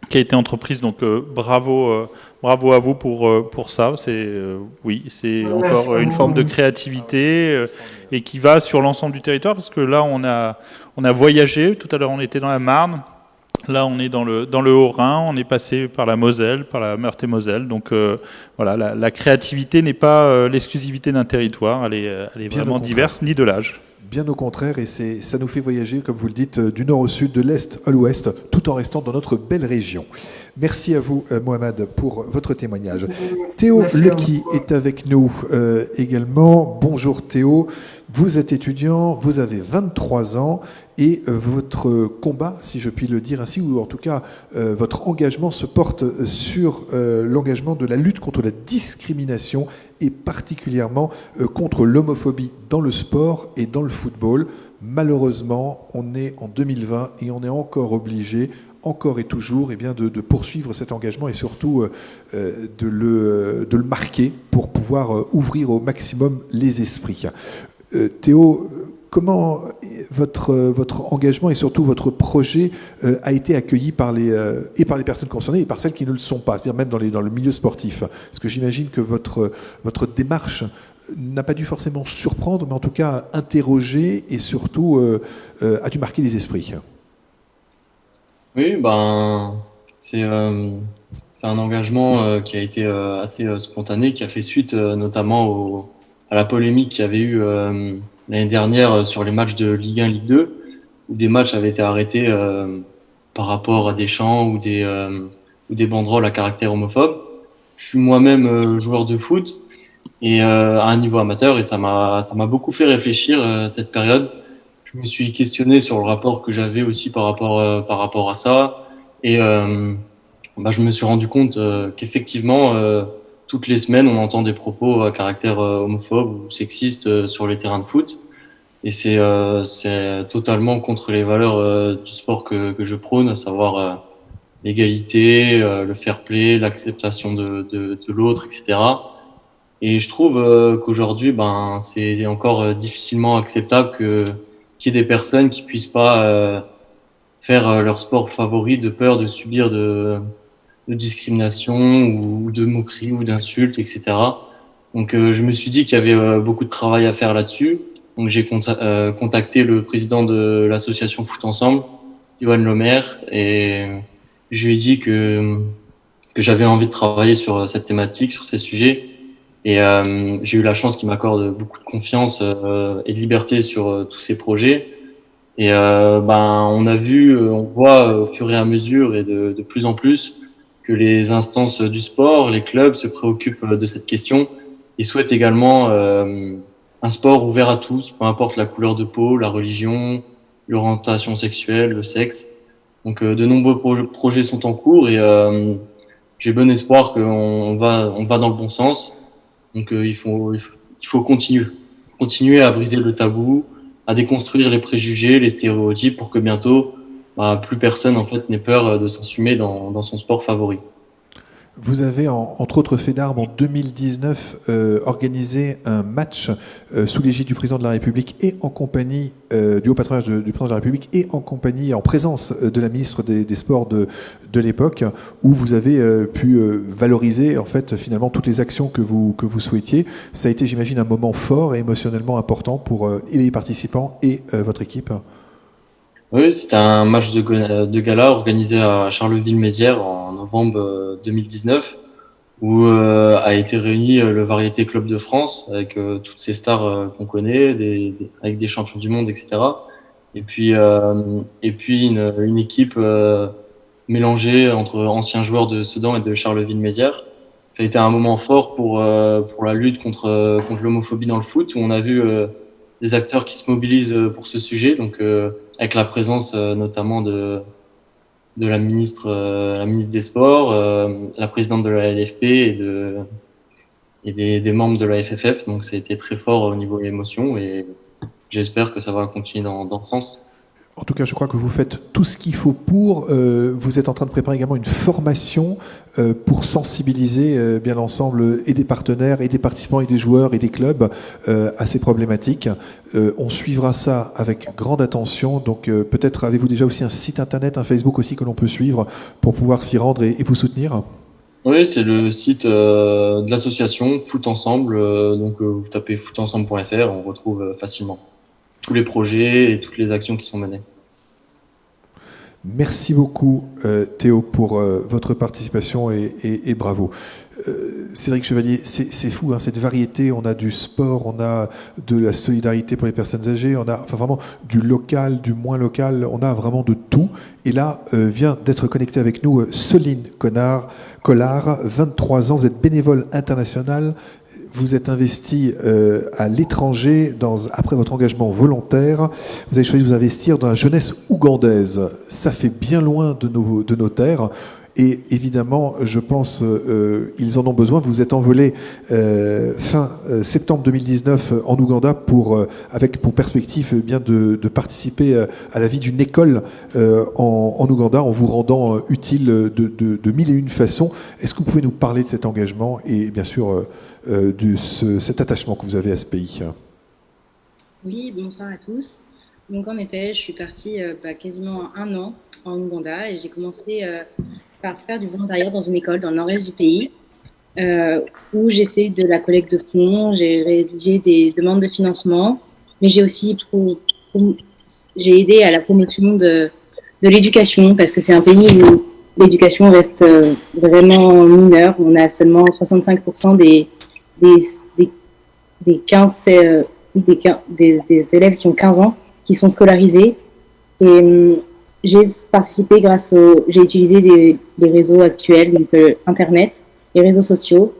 qui a été entreprise, donc bravo à vous pour ça. C'est encore une forme de créativité et qui va sur l'ensemble du territoire, parce que là on a voyagé. Tout à l'heure on était dans la Marne, là on est dans le Haut-Rhin, on est passé par la Moselle, par la Meurthe-et-Moselle. Donc la créativité n'est pas l'exclusivité d'un territoire, elle est vraiment diverse, ni de l'âge. Bien au contraire, et ça nous fait voyager, comme vous le dites, du nord au sud, de l'est à l'ouest, tout en restant dans notre belle région. Merci à vous, Mohamed, pour votre témoignage. Théo Lecky est avec nous également. Bonjour Théo, vous êtes étudiant, vous avez 23 ans, et votre combat, si je puis le dire ainsi, ou en tout cas votre engagement se porte sur l'engagement de la lutte contre la discrimination et particulièrement contre l'homophobie dans le sport et dans le football. Malheureusement, on est en 2020 et on est encore obligé, encore et toujours, de poursuivre cet engagement et surtout de le marquer pour pouvoir ouvrir au maximum les esprits. Théo, comment votre engagement et surtout votre projet a été accueilli par les personnes concernées et par celles qui ne le sont pas, c'est-à-dire même dans le milieu sportif? Parce que j'imagine que votre démarche n'a pas dû forcément surprendre, mais en tout cas interroger et surtout a dû marquer les esprits. Oui, c'est un engagement qui a été assez spontané, qui a fait suite notamment à la polémique qu'il y avait eu l'année dernière sur les matchs de Ligue 1, Ligue 2, où des matchs avaient été arrêtés par rapport à des chants ou des banderoles à caractère homophobe. Je suis moi-même joueur de foot et à un niveau amateur, et ça m'a beaucoup fait réfléchir cette période. Je me suis questionné sur le rapport que j'avais aussi par rapport à ça, et je me suis rendu compte qu'effectivement toutes les semaines, on entend des propos à caractère homophobe ou sexiste sur les terrains de foot. Et c'est totalement contre les valeurs du sport que je prône, à savoir l'égalité, le fair play, l'acceptation de l'autre, etc. Et je trouve qu'aujourd'hui, c'est encore difficilement acceptable qu'il y ait des personnes qui puissent pas faire leur sport favori de peur de subir de discrimination ou de moqueries ou d'insultes, etc. Donc je me suis dit qu'il y avait beaucoup de travail à faire là-dessus. Donc j'ai contacté le président de l'association Foot Ensemble, Johan Lemaire, et je lui ai dit que j'avais envie de travailler sur cette thématique, sur ces sujets. Et j'ai eu la chance qu'il m'accorde beaucoup de confiance et de liberté sur tous ces projets. Et on voit au fur et à mesure et de plus en plus que les instances du sport, les clubs se préoccupent de cette question et souhaitent également un sport ouvert à tous, peu importe la couleur de peau, la religion, l'orientation sexuelle, le sexe. Donc de nombreux projets sont en cours et j'ai bon espoir qu'on va dans le bon sens. Donc il faut continuer à briser le tabou, à déconstruire les préjugés, les stéréotypes pour que bientôt plus personne en fait n'ait peur de s'assumer dans son sport favori. Vous avez, entre autres faits d'armes, en 2019, organisé un match sous l'égide du président de la République et en compagnie du haut patronage du président de la République et en compagnie, en présence de la ministre des Sports de l'époque, où vous avez pu valoriser en fait finalement toutes les actions que vous souhaitiez. Ça a été, j'imagine, un moment fort et émotionnellement important pour et les participants et votre équipe. Oui, c'était un match de gala organisé à Charleville-Mézières en novembre 2019, où a été réuni le Variété Club de France avec toutes ces stars qu'on connaît, avec des champions du monde, etc. Et puis une équipe mélangée entre anciens joueurs de Sedan et de Charleville-Mézières. Ça a été un moment fort pour la lutte contre l'homophobie dans le foot, où on a vu des acteurs qui se mobilisent pour ce sujet, donc avec la présence notamment de la ministre des Sports, la présidente de la LFP et des membres de la FFF. Donc ça a été très fort au niveau émotion et j'espère que ça va continuer dans ce sens. En tout cas, je crois que vous faites tout ce qu'il faut pour. Vous êtes en train de préparer également une formation pour sensibiliser bien l'ensemble et des partenaires, et des participants, et des joueurs, et des clubs à ces problématiques. On suivra ça avec grande attention. Donc peut-être avez-vous déjà aussi un site internet, un Facebook aussi que l'on peut suivre pour pouvoir s'y rendre et vous soutenir? Oui, c'est le site de l'association Foot Ensemble. Donc vous tapez footensemble.fr, on retrouve facilement tous les projets et toutes les actions qui sont menées. Merci beaucoup Théo pour votre participation et bravo. Cédric Chevalier, c'est fou, hein, cette variété, on a du sport, on a de la solidarité pour les personnes âgées, on a vraiment du local, du moins local, on a vraiment de tout. Et là, vient d'être connecté avec nous Soline Collard, 23 ans, vous êtes bénévole international. Vous êtes investi à l'étranger après votre engagement volontaire. Vous avez choisi de vous investir dans la jeunesse ougandaise. Ça fait bien loin de nos terres. Et évidemment, je pense ils en ont besoin. Vous êtes envolé fin septembre 2019 en Ouganda avec pour perspective bien de participer à la vie d'une école en Ouganda en vous rendant utile de mille et une façons. Est-ce que vous pouvez nous parler de cet engagement et bien sûr cet attachement que vous avez à ce pays? Oui, bonsoir à tous. Donc en effet, je suis partie quasiment 1 an en Ouganda et j'ai commencé par faire du volontariat dans une école dans le nord-est du pays où j'ai fait de la collecte de fonds, j'ai rédigé des demandes de financement, mais j'ai aussi j'ai aidé à la promotion de l'éducation parce que c'est un pays où l'éducation reste vraiment mineure. On a seulement 65% des élèves qui ont 15 ans qui sont scolarisés. Et j'ai participé j'ai utilisé les réseaux actuels, donc Internet, les réseaux sociaux.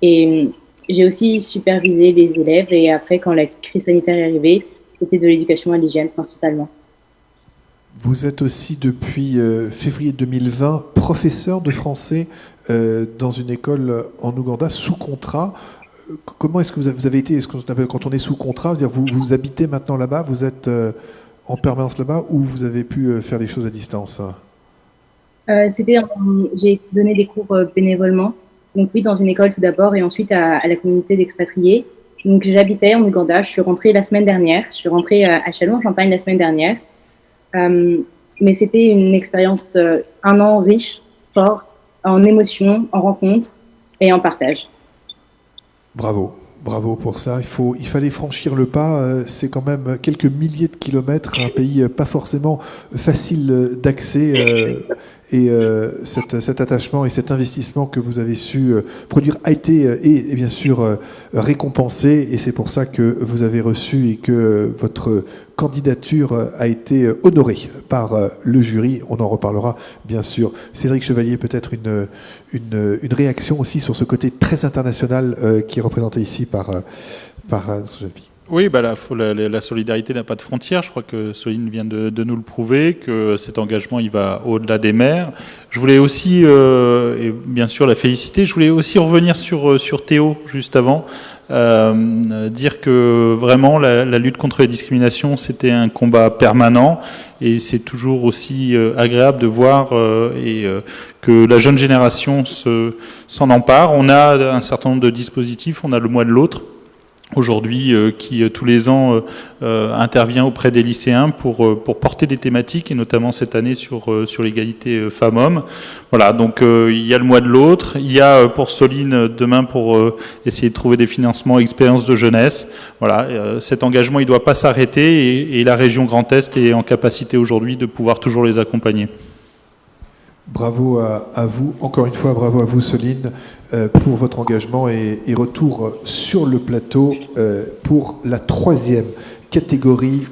Et j'ai aussi supervisé les élèves. Et après, quand la crise sanitaire est arrivée, c'était de l'éducation à l'hygiène principalement. Vous êtes aussi depuis février 2020 professeur de français dans une école en Ouganda sous contrat. Comment est-ce que vous avez été, quand on est sous contrat, c'est-à-dire vous habitez maintenant là-bas, vous êtes en permanence là-bas ou vous avez pu faire les choses à distance? J'ai donné des cours bénévolement. Donc oui, dans une école tout d'abord et ensuite à la communauté d'expatriés. Donc j'habitais en Ouganda, je suis rentrée la semaine dernière. Je suis rentrée à Châlons-en-Champagne la semaine dernière. Mais c'était une expérience 1 an riche, fort, en émotions, en rencontres et en partage. Bravo pour ça. Il fallait franchir le pas. C'est quand même quelques milliers de kilomètres, un pays pas forcément facile d'accès. Et cet attachement et cet investissement que vous avez su produire a été et bien sûr récompensé. Et c'est pour ça que vous avez reçu et que votre candidature a été honorée par le jury. On en reparlera bien sûr. Cédric Chevalier, peut-être une réaction aussi sur ce côté très international qui est représenté ici par notre jeune fille. Oui, la solidarité n'a pas de frontières. Je crois que Soline vient de nous le prouver, que cet engagement, il va au-delà des mers. Je voulais aussi, et bien sûr la féliciter, je voulais aussi revenir sur Théo, juste avant, dire que vraiment la lutte contre les discriminations, c'était un combat permanent, et c'est toujours aussi agréable de voir que la jeune génération s'en empare. On a un certain nombre de dispositifs, on a le mois de l'autre, aujourd'hui, qui tous les ans intervient auprès des lycéens pour porter des thématiques, et notamment cette année sur l'égalité femmes-hommes. Voilà, donc il y a le mois de l'autre, il y a pour Soline demain pour essayer de trouver des financements expériences de jeunesse. Voilà, cet engagement il ne doit pas s'arrêter, et la région Grand Est est en capacité aujourd'hui de pouvoir toujours les accompagner. Bravo à vous, encore une fois, bravo à vous Soline pour votre engagement, et retour sur le plateau pour la 3e catégorie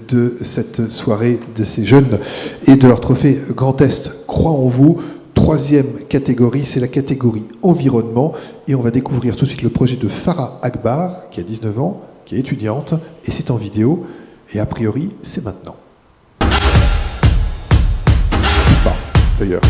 de cette soirée de ces jeunes et de leur trophée Grand Est. Crois en vous, 3e catégorie, c'est la catégorie environnement, et on va découvrir tout de suite le projet de Farah Akbar, qui a 19 ans, qui est étudiante, et c'est en vidéo, et a priori c'est maintenant. Pas, d'ailleurs.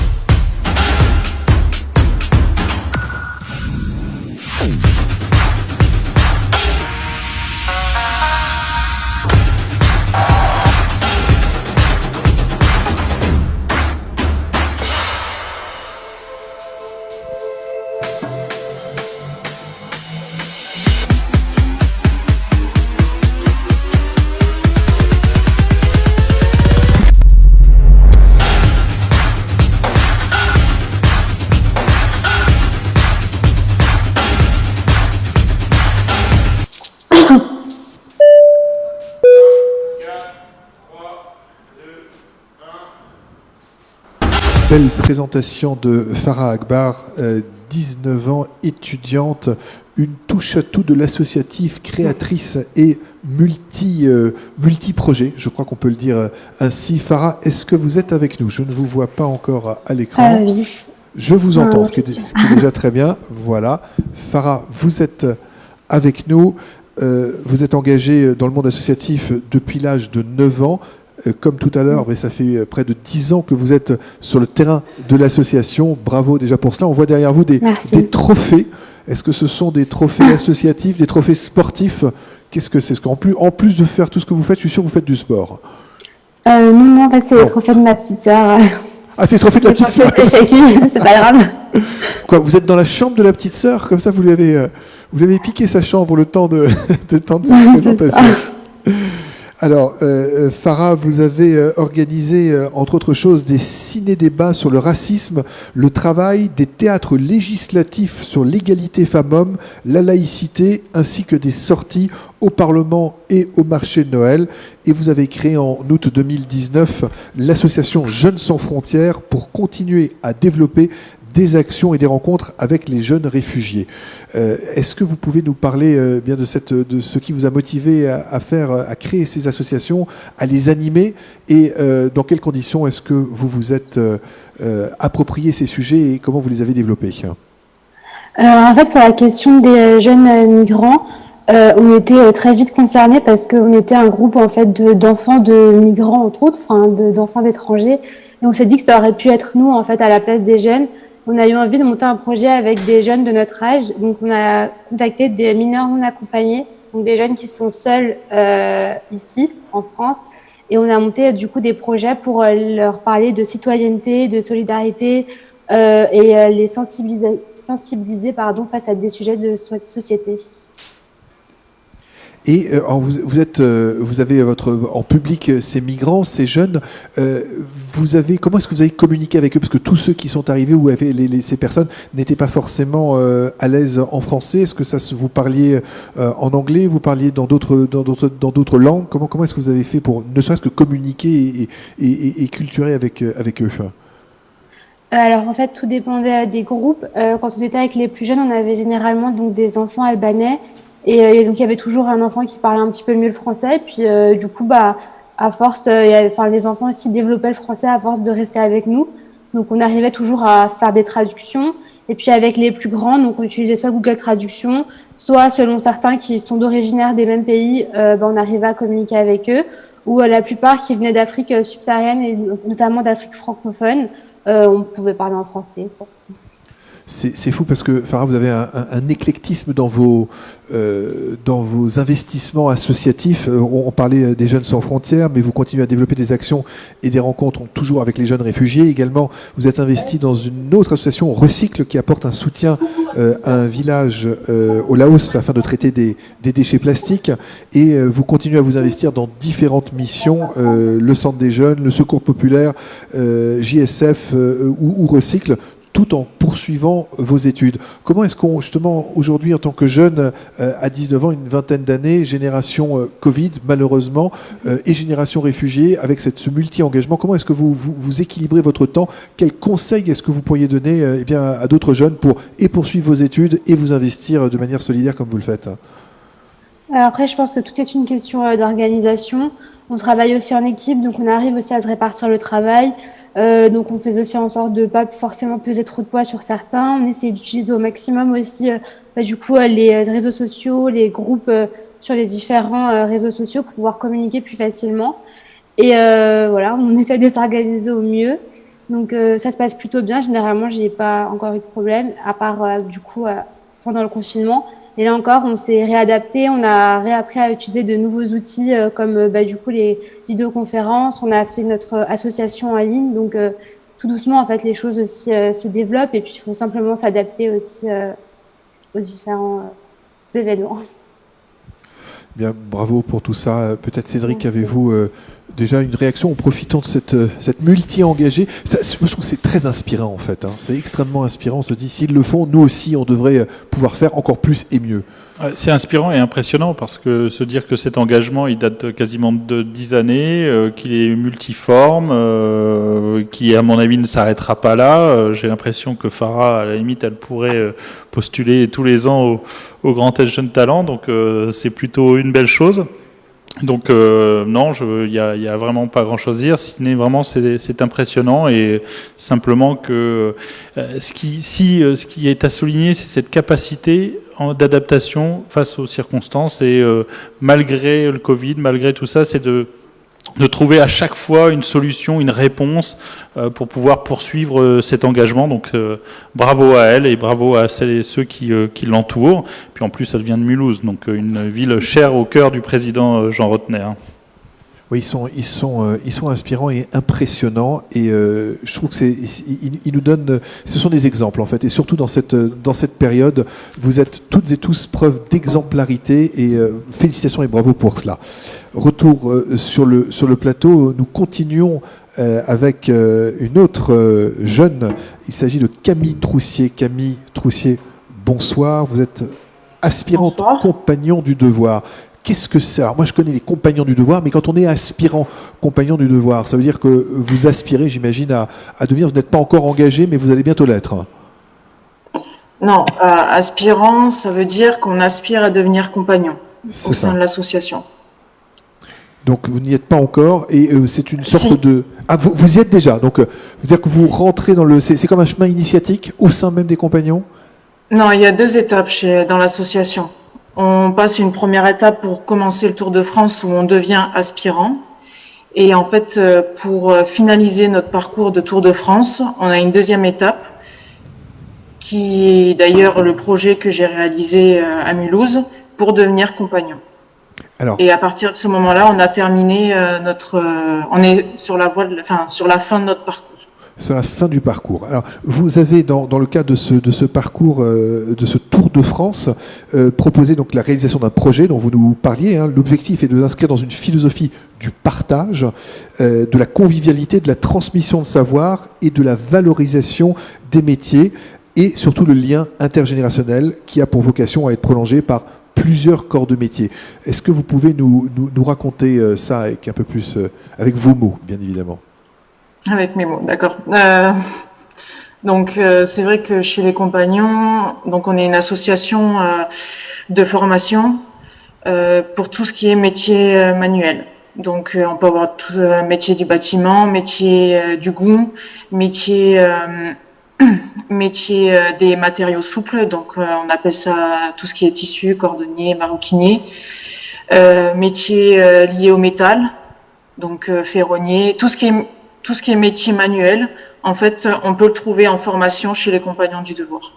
Belle présentation de Farah Akbar, 19 ans, étudiante, une touche à tout de l'associatif, créatrice et multi-projet, je crois qu'on peut le dire ainsi. Farah, est-ce que vous êtes avec nous? Je ne vous vois pas encore à l'écran. Oui. Je vous entends, ce qui est déjà très bien. Voilà. Farah, vous êtes avec nous. Vous êtes engagée dans le monde associatif depuis l'âge de 9 ans. Comme tout à l'heure, mais ça fait près de 10 ans que vous êtes sur le terrain de l'association. Bravo déjà pour cela. On voit derrière vous des trophées. Est-ce que ce sont des trophées associatifs, des trophées sportifs? Qu'est-ce que c'est? En plus de faire tout ce que vous faites, je suis sûr que vous faites du sport. Non, en fait, c'est les trophées de ma petite sœur. Ah, c'est les trophées de la petite sœur. C'est pas grave. Quoi, vous êtes dans la chambre de la petite sœur? Comme ça, vous lui avez piqué sa chambre le temps de sa présentation. Alors, Farah, vous avez organisé, entre autres choses, des ciné-débats sur le racisme, le travail, des théâtres législatifs sur l'égalité femmes-hommes, la laïcité, ainsi que des sorties au Parlement et au marché de Noël. Et vous avez créé en août 2019 l'association Jeunes sans frontières pour continuer à développer des actions et des rencontres avec les jeunes réfugiés. Est-ce que vous pouvez nous parler bien de ce qui vous a motivé à créer ces associations, à les animer, et dans quelles conditions est-ce que vous vous êtes approprié ces sujets et comment vous les avez développés? En fait, pour la question des jeunes migrants, on était très vite concernés parce qu'on était un groupe en fait d'enfants de migrants entre autres, enfin d'enfants d'étrangers. Et on s'est dit que ça aurait pu être nous en fait à la place des jeunes. On a eu envie de monter un projet avec des jeunes de notre âge. Donc, on a contacté des mineurs non accompagnés, donc des jeunes qui sont seuls ici, en France. Et on a monté du coup des projets pour leur parler de citoyenneté, de solidarité et les sensibiliser face à des sujets de société. Et vous avez en public ces migrants, ces jeunes. Comment est-ce que vous avez communiqué avec eux? Parce que tous ceux qui sont arrivés ou ces personnes n'étaient pas forcément à l'aise en français. Est-ce que vous parliez en anglais? Vous parliez dans d'autres langues? Comment est-ce que vous avez fait pour ne serait-ce que communiquer et culturer avec eux? Alors en fait, tout dépendait des groupes. Quand on était avec les plus jeunes, on avait généralement donc des enfants albanais. Et donc il y avait toujours un enfant qui parlait un petit peu mieux le français. Et puis du coup, à force, les enfants aussi développaient le français à force de rester avec nous. Donc on arrivait toujours à faire des traductions. Et puis avec les plus grands, donc on utilisait soit Google Traduction, soit selon certains qui sont originaires des mêmes pays, on arrivait à communiquer avec eux. Ou la plupart qui venaient d'Afrique subsaharienne et notamment d'Afrique francophone, on pouvait parler en français. C'est fou parce que, Farah, vous avez un éclectisme dans vos investissements associatifs. On parlait des Jeunes sans frontières, mais vous continuez à développer des actions et des rencontres toujours avec les jeunes réfugiés. Également, vous êtes investi dans une autre association, Recycle, qui apporte un soutien à un village au Laos afin de traiter des déchets plastiques. Et vous continuez à vous investir dans différentes missions, le Centre des Jeunes, le Secours Populaire, JSF ou Recycle, tout en poursuivant vos études. Comment est-ce qu'on, justement, aujourd'hui, en tant que jeune, à 19 ans, une vingtaine d'années, génération Covid, malheureusement, et génération réfugiée, avec ce multi-engagement, comment est-ce que vous équilibrez votre temps? Quels conseils est-ce que vous pourriez donner à d'autres jeunes pour poursuivre vos études et vous investir de manière solidaire comme vous le faites? Après, je pense que tout est une question d'organisation. On travaille aussi en équipe, donc on arrive aussi à se répartir le travail. Donc on fait aussi en sorte de pas forcément peser trop de poids sur certains. On essaie d'utiliser au maximum aussi les réseaux sociaux, les groupes sur les différents réseaux sociaux pour pouvoir communiquer plus facilement. Et voilà, on essaie de s'organiser au mieux. Donc ça se passe plutôt bien. Généralement, j'ai pas encore eu de problème, à part pendant le confinement. Et là encore, on s'est réadapté, on a réappris à utiliser de nouveaux outils comme les vidéoconférences. On a fait notre association en ligne, donc tout doucement en fait les choses aussi se développent et puis il faut simplement s'adapter aussi aux différents événements. Bien, bravo pour tout ça. Peut-être Cédric, avez-vous déjà une réaction en profitant de cette multi-engagée? Moi, je trouve que c'est très inspirant en fait. C'est extrêmement inspirant. On se dit, s'ils le font, nous aussi, on devrait pouvoir faire encore plus et mieux. C'est inspirant et impressionnant parce que se dire que cet engagement, il date quasiment de 10 années, qu'il est multiforme, qui à mon avis ne s'arrêtera pas là. J'ai l'impression que Farah, à la limite, elle pourrait postuler tous les ans au Grand Test Jeune Talent, donc c'est plutôt une belle chose. Donc non, il y a vraiment pas grand-chose à dire. Si vraiment, c'est impressionnant et simplement que ce qui est à souligner, c'est cette capacité d'adaptation face aux circonstances et malgré le Covid, malgré tout ça, c'est de trouver à chaque fois une solution, une réponse pour pouvoir poursuivre cet engagement. Donc bravo à elle et bravo à celles et ceux qui l'entourent. Puis en plus, elle vient de Mulhouse, donc une ville chère au cœur du président Jean Rotner. Oui, ils sont inspirants et impressionnants et je trouve que ils nous donnent, ce sont des exemples en fait, et surtout dans cette période, vous êtes toutes et tous preuve d'exemplarité et félicitations et bravo pour cela. Retour sur le plateau, nous continuons avec une autre jeune. Il s'agit de Camille Troussier. Camille Troussier, bonsoir. Vous êtes aspirante compagnon du devoir. Qu'est-ce que c'est? Alors moi je connais les compagnons du devoir, mais quand on est aspirant compagnon du devoir, ça veut dire que vous aspirez, j'imagine, à devenir, vous n'êtes pas encore engagé, mais vous allez bientôt l'être. Non, aspirant, ça veut dire qu'on aspire à devenir compagnon au sein de l'association. Donc vous n'y êtes pas encore, et c'est une sorte de... Ah, vous y êtes déjà, donc c'est-à-dire que vous rentrez dans c'est comme un chemin initiatique au sein même des compagnons? Non, il y a 2 étapes dans l'association. On passe une première étape pour commencer le Tour de France où on devient aspirant. Et en fait, pour finaliser notre parcours de Tour de France, on a une deuxième étape qui est d'ailleurs le projet que j'ai réalisé à Mulhouse pour devenir compagnon. Alors, et à partir de ce moment-là, on a terminé on est sur la sur la fin de notre parcours. Sur la fin du parcours. Alors, vous avez, dans le cadre de ce parcours, de ce Tour de France, proposé donc la réalisation d'un projet dont vous nous parliez. L'objectif est de s'inscrire dans une philosophie du partage, de la convivialité, de la transmission de savoir et de la valorisation des métiers et surtout le lien intergénérationnel qui a pour vocation à être prolongé par plusieurs corps de métier. Est-ce que vous pouvez nous raconter ça avec un peu plus, avec vos mots, bien évidemment? Avec mes mots, d'accord. Donc c'est vrai que chez les compagnons, donc on est une association de formation pour tout ce qui est métier manuel. Donc on peut avoir tout métier du bâtiment, métier du goût, métier des matériaux souples. Donc on appelle ça tout ce qui est tissu, cordonnier, maroquinier, métier lié au métal, donc ferronnier, tout ce qui est métier manuel, en fait, on peut le trouver en formation chez les compagnons du devoir.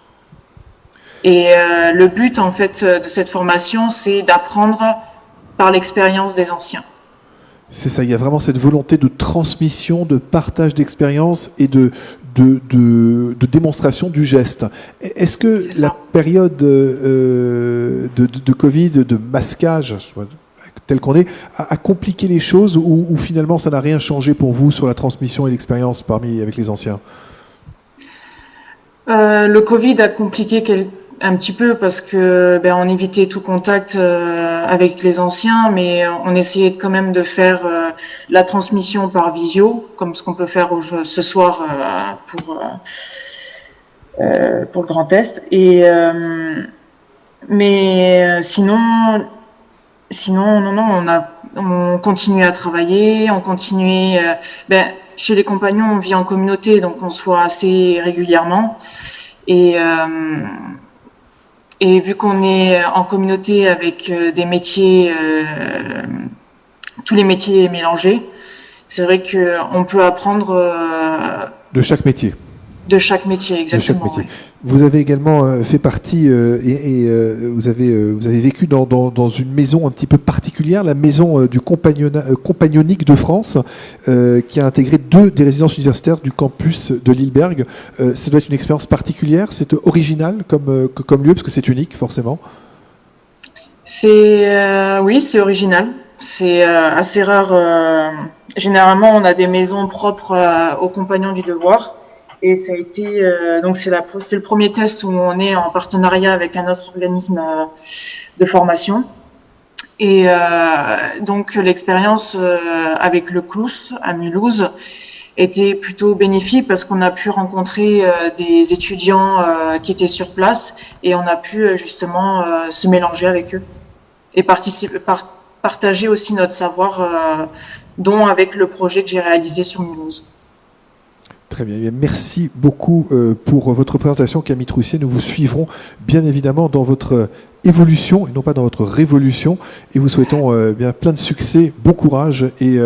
Et le but en fait de cette formation, c'est d'apprendre par l'expérience des anciens. C'est ça, il y a vraiment cette volonté de transmission, de partage d'expérience et de démonstration du geste. Est-ce que la période de Covid, de masquage, tel qu'on est, a compliqué les choses ou finalement ça n'a rien changé pour vous sur la transmission et l'expérience avec les anciens? Le Covid a compliqué un petit peu parce que on évitait tout contact avec les anciens, mais on essayait quand même de faire la transmission par visio, comme ce qu'on peut faire ce soir pour le Grand Est. Mais sinon non, on continuait à travailler, on continuait. Chez les compagnons, on vit en communauté, donc on se voit assez régulièrement. Et vu qu'on est en communauté avec des métiers, tous les métiers mélangés, c'est vrai qu'on peut apprendre de chaque métier. De chaque métier, exactement. De chaque métier. Oui. Vous avez également fait partie vous avez vécu dans une maison un petit peu particulière, la maison du compagnonique de France, qui a intégré 2 des résidences universitaires du campus de Lilleberg. Ça doit être une expérience particulière, c'est original comme lieu, parce que c'est unique forcément. Oui, c'est original. C'est assez rare. Généralement, on a des maisons propres aux compagnons du devoir. Et ça a été donc c'est le premier test où on est en partenariat avec un autre organisme de formation. Et donc l'expérience avec le CLOUS à Mulhouse était plutôt bénéfique parce qu'on a pu rencontrer des étudiants qui étaient sur place et on a pu justement se mélanger avec eux et partager aussi notre savoir, dont avec le projet que j'ai réalisé sur Mulhouse. Très bien. Merci beaucoup pour votre présentation, Camille Troussier. Nous vous suivrons bien évidemment dans votre évolution et non pas dans votre révolution. Et vous souhaitons bien plein de succès, bon courage et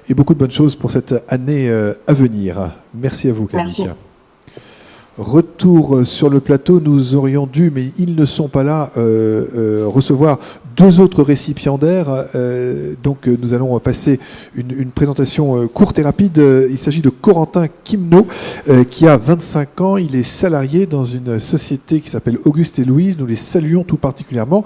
beaucoup de bonnes choses pour cette année à venir. Merci à vous, Camille. Merci. Retour sur le plateau, nous aurions dû, mais ils ne sont pas là, recevoir 2 autres récipiendaires. Donc nous allons passer une présentation courte et rapide. Il s'agit de Corentin Kimno, qui a 25 ans. Il est salarié dans une société qui s'appelle Auguste et Louise. Nous les saluons tout particulièrement.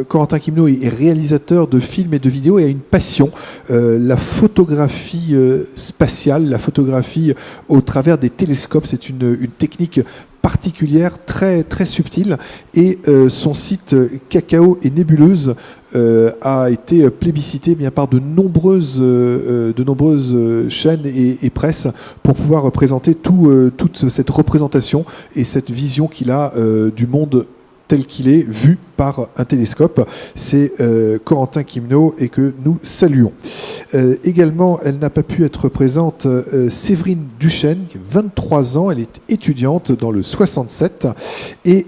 Corentin Kimno est réalisateur de films et de vidéos et a une passion, la photographie spatiale, la photographie au travers des télescopes. C'est une technique particulière, très, très subtile, et son site Cacao et Nébuleuse a été plébiscité bien par de nombreuses chaînes et presses pour pouvoir présenter toute cette représentation et cette vision qu'il a du monde tel qu'il est, vu par un télescope. C'est Corentin Kimno et que nous saluons. Également, elle n'a pas pu être présente, Séverine Duchesne, qui a 23 ans, elle est étudiante dans le 67, et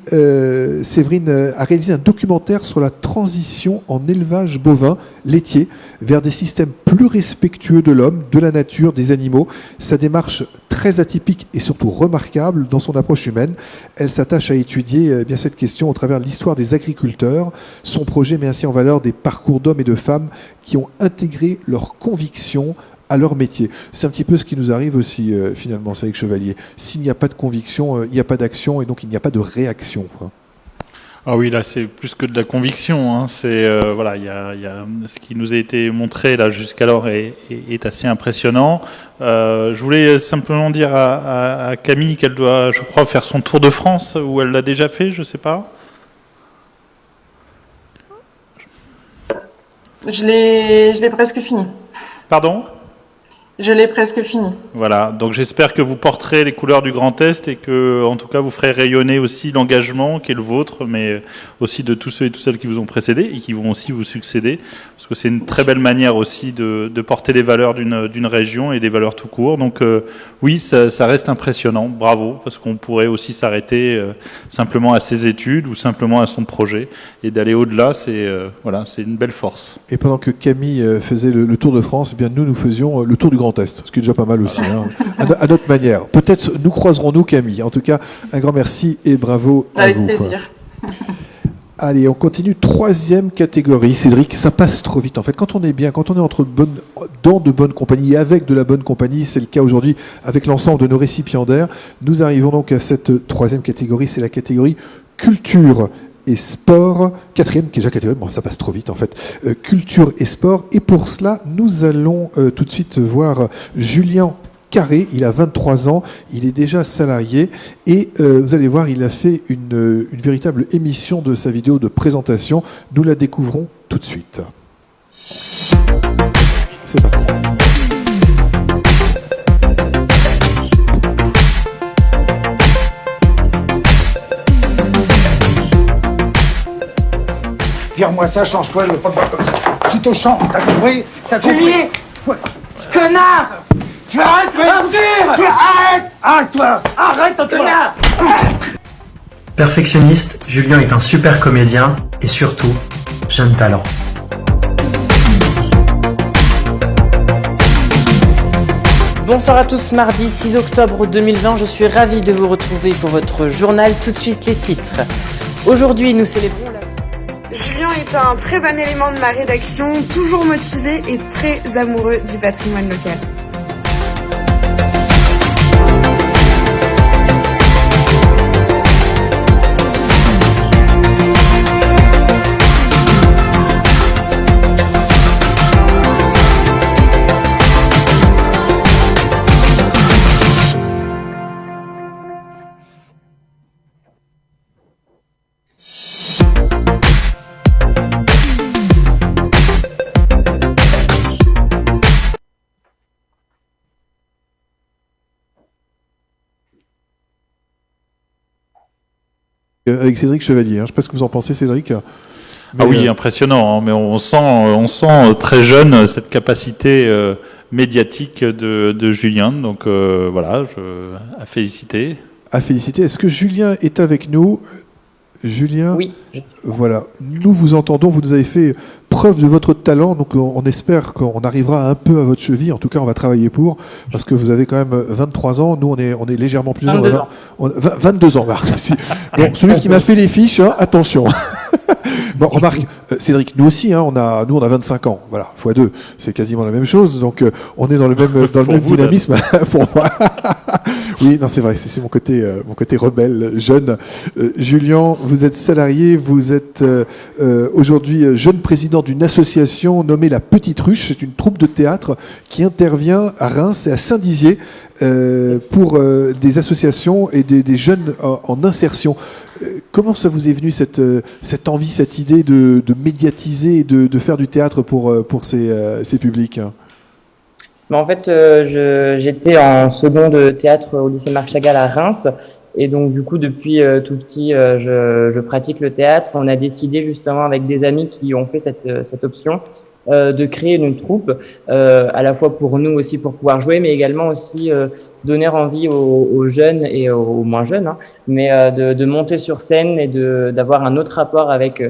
Séverine a réalisé un documentaire sur la transition en élevage bovin laitier vers des systèmes plus respectueux de l'homme, de la nature, des animaux. Sa démarche très atypique et surtout remarquable dans son approche humaine. Elle s'attache à étudier bien cette question au travers de l'histoire des agriculteurs. Son projet met ainsi en valeur des parcours d'hommes et de femmes qui ont intégré leurs convictions à leur métier. C'est un petit peu ce qui nous arrive aussi finalement, c'est avec Chevalier. S'il n'y a pas de conviction, il n'y a pas d'action et donc il n'y a pas de réaction, quoi. Ah oui, là c'est plus que de la conviction. Hein. C'est voilà, il y a ce qui nous a été montré là jusqu'alors est assez impressionnant. Je voulais simplement dire à Camille qu'elle doit, je crois, faire son tour de France, ou elle l'a déjà fait, je sais pas. Je l'ai presque fini. Pardon ? Je l'ai presque fini. Voilà, donc j'espère que vous porterez les couleurs du Grand Est et que, en tout cas, vous ferez rayonner aussi l'engagement qui est le vôtre, mais aussi de tous ceux et toutes celles qui vous ont précédé et qui vont aussi vous succéder, parce que c'est une très belle manière aussi de porter les valeurs d'une région et des valeurs tout court. Donc oui, ça reste impressionnant, bravo, parce qu'on pourrait aussi s'arrêter simplement à ses études ou simplement à son projet et d'aller au-delà, c'est une belle force. Et pendant que Camille faisait le Tour de France, eh bien nous faisions le Tour du Grand Grand Est, ce qui est déjà pas mal aussi, hein, à notre manière. Peut-être nous croiserons-nous, Camille. En tout cas, un grand merci et bravo à Avec vous. plaisir. Allez, on continue. 3e catégorie. Cédric, ça passe trop vite. En fait, quand on est bien, quand on est dans de bonnes compagnies, et avec de la bonne compagnie, c'est le cas aujourd'hui avec l'ensemble de nos récipiendaires. Nous arrivons donc à cette 3e catégorie. C'est la catégorie culture et sport. 4e, qui est déjà catégorie. Bon, ça passe trop vite en fait. Culture et sport. Et pour cela, nous allons tout de suite voir Julien Carré, il a 23 ans, il est déjà salarié et vous allez voir, il a fait une véritable émission de sa vidéo de présentation. Nous la découvrons tout de suite. C'est parti. Vire-moi ça, change-toi, je veux pas te voir comme ça. Tu te changes, t'as compris? T'as compris? Julie! Connard! Tu arrêtes, mec! Arthur! Tu arrêtes! Arrête-toi! Arrête-toi! Connard! Perfectionniste, Julien est un super comédien et surtout, jeune talent. Bonsoir à tous, mardi 6 octobre 2020, je suis ravie de vous retrouver pour votre journal. Tout de suite les titres. Aujourd'hui, nous célébrons la... Julien est un très bon élément de ma rédaction, toujours motivé et très amoureux du patrimoine local. Avec Cédric Chevalier. Je ne sais pas ce que vous en pensez, Cédric. Ah oui, impressionnant. Hein, mais on sent très jeune cette capacité médiatique de Julien. Donc voilà, à féliciter. À féliciter. Est-ce que Julien est avec nous? Julien? Oui. Voilà. Nous vous entendons, vous nous avez fait preuve de votre talent, donc on espère qu'on arrivera un peu à votre cheville. En tout cas, on va travailler pour, parce que vous avez quand même 23 ans. Nous, on est légèrement plus jeunes. 22 ans, Marc. Bon, celui qui m'a fait les fiches, hein, attention. Bon, remarque, Cédric, nous aussi, hein, on a 25 ans. Voilà, x2, c'est quasiment la même chose. Donc, on est dans le même dynamisme. Pour moi. Oui, non, c'est vrai, c'est mon côté rebelle, jeune. Julien, vous êtes salarié, vous êtes aujourd'hui jeune président d'une association nommée La Petite Ruche. C'est une troupe de théâtre qui intervient à Reims et à Saint-Dizier pour des associations et des jeunes en insertion. Comment ça vous est venu cette envie, cette idée de médiatiser et de faire du théâtre pour ces publics? Mais en fait, j'étais en seconde théâtre au lycée Marc Chagall à Reims. Et donc, du coup, depuis tout petit, je pratique le théâtre. On a décidé justement avec des amis qui ont fait cette option de créer une troupe, à la fois pour nous aussi pour pouvoir jouer, mais également aussi donner envie aux jeunes et aux moins jeunes, hein, mais de monter sur scène et d'avoir un autre rapport avec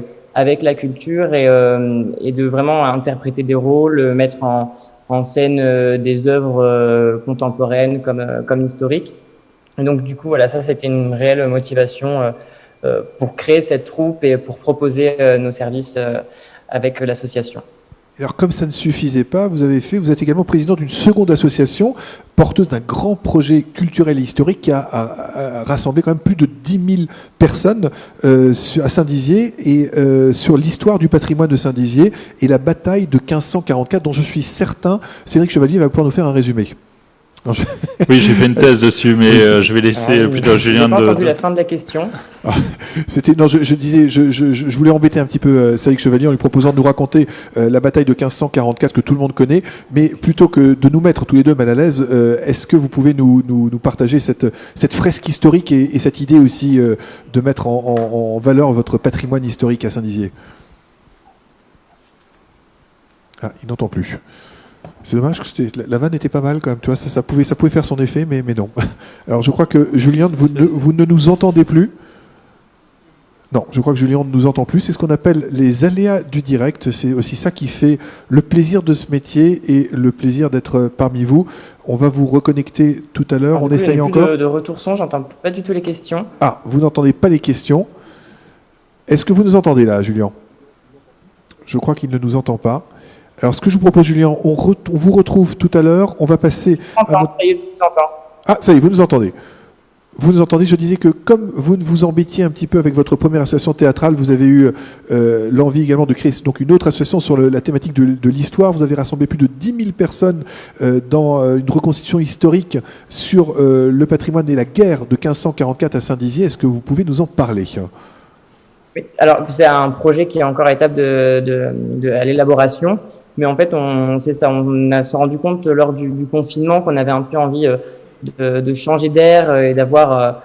la culture et de vraiment interpréter des rôles, mettre en scène des œuvres contemporaines comme historiques. Et donc du coup voilà, ça c'était une réelle motivation pour créer cette troupe et pour proposer nos services avec l'association. Alors comme ça ne suffisait pas, vous êtes également président d'une seconde association porteuse d'un grand projet culturel et historique qui a rassemblé quand même plus de 10 000 personnes à Saint-Dizier et sur l'histoire du patrimoine de Saint-Dizier et la bataille de 1544 dont je suis certain Cédric Chevalier va pouvoir nous faire un résumé. Non, Oui, j'ai fait une thèse dessus, mais je vais laisser plutôt Julien J'ai pas entendu la fin de la question. Je voulais embêter un petit peu Cédric Chevalier en lui proposant de nous raconter la bataille de 1544 que tout le monde connaît, mais plutôt que de nous mettre tous les deux mal à l'aise, est-ce que vous pouvez nous partager cette fresque historique et cette idée aussi de mettre en valeur votre patrimoine historique à Saint-Dizier? Ah, il n'entend plus. C'est dommage que la vanne était pas mal quand même, tu vois, ça pouvait faire son effet, mais non. Alors je crois que Julien, vous ne nous entendez plus. Non, je crois que Julien ne nous entend plus. C'est ce qu'on appelle les aléas du direct. C'est aussi ça qui fait le plaisir de ce métier et le plaisir d'être parmi vous. On va vous reconnecter tout à l'heure. On essaye encore. De retour son, j'entends pas du tout les questions. Ah, vous n'entendez pas les questions. Est-ce que vous nous entendez là, Julien? Je crois qu'il ne nous entend pas. Alors, ce que je vous propose, Julien, on vous retrouve tout à l'heure. On va passer à notre... Ça y est, je vous entends. Ah, ça y est, vous nous entendez. Vous nous entendez, je disais que comme vous ne vous embêtiez un petit peu avec votre première association théâtrale, vous avez eu l'envie également de créer donc une autre association sur la thématique de l'histoire. Vous avez rassemblé plus de 10 000 personnes dans une reconstitution historique sur le patrimoine et la guerre de 1544 à Saint-Dizier. Est-ce que vous pouvez nous en parler? Oui. Alors, c'est un projet qui est encore à étape à l'élaboration, mais en fait, on s'est rendu compte lors du confinement qu'on avait un peu envie de changer d'air et d'avoir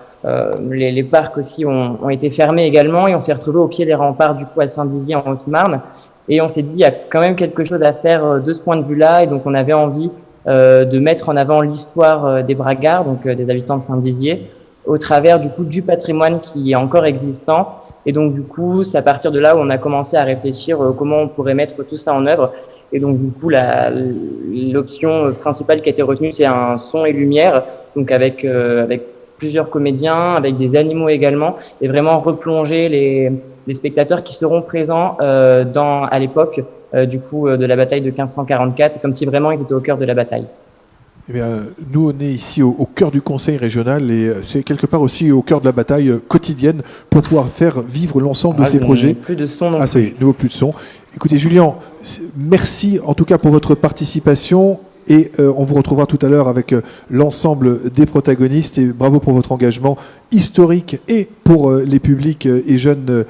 les parcs aussi ont été fermés également, et on s'est retrouvé au pied des remparts du coup à Saint-Dizier en Haute-Marne, et on s'est dit il y a quand même quelque chose à faire de ce point de vue-là, et donc on avait envie de mettre en avant l'histoire des Bragards, donc des habitants de Saint-Dizier, au travers du coup du patrimoine qui est encore existant. Et donc du coup, c'est à partir de là où on a commencé à réfléchir comment on pourrait mettre tout ça en œuvre. Et donc du coup, l'option principale qui a été retenue, c'est un son et lumière, donc avec plusieurs comédiens, avec des animaux également, et vraiment replonger les spectateurs qui seront présents à l'époque du coup de la bataille de 1544, comme si vraiment ils étaient au cœur de la bataille. Eh bien, nous, on est ici au cœur du conseil régional, et c'est quelque part aussi au cœur de la bataille quotidienne pour pouvoir faire vivre l'ensemble de ces projets. Plus de son. Ah, ça y est, nouveau plus de son. Écoutez, Julien, merci en tout cas pour votre participation, et on vous retrouvera tout à l'heure avec l'ensemble des protagonistes, et bravo pour votre engagement historique et pour les publics et jeunes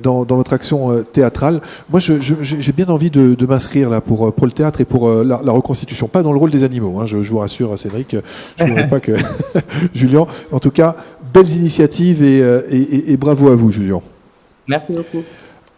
dans votre action théâtrale. Moi, j'ai bien envie de m'inscrire là pour le théâtre et pour la reconstitution. Pas dans le rôle des animaux, hein, je vous rassure, Cédric. Je ne voudrais pas que... Julien, en tout cas, belles initiatives et bravo à vous, Julien. Merci beaucoup.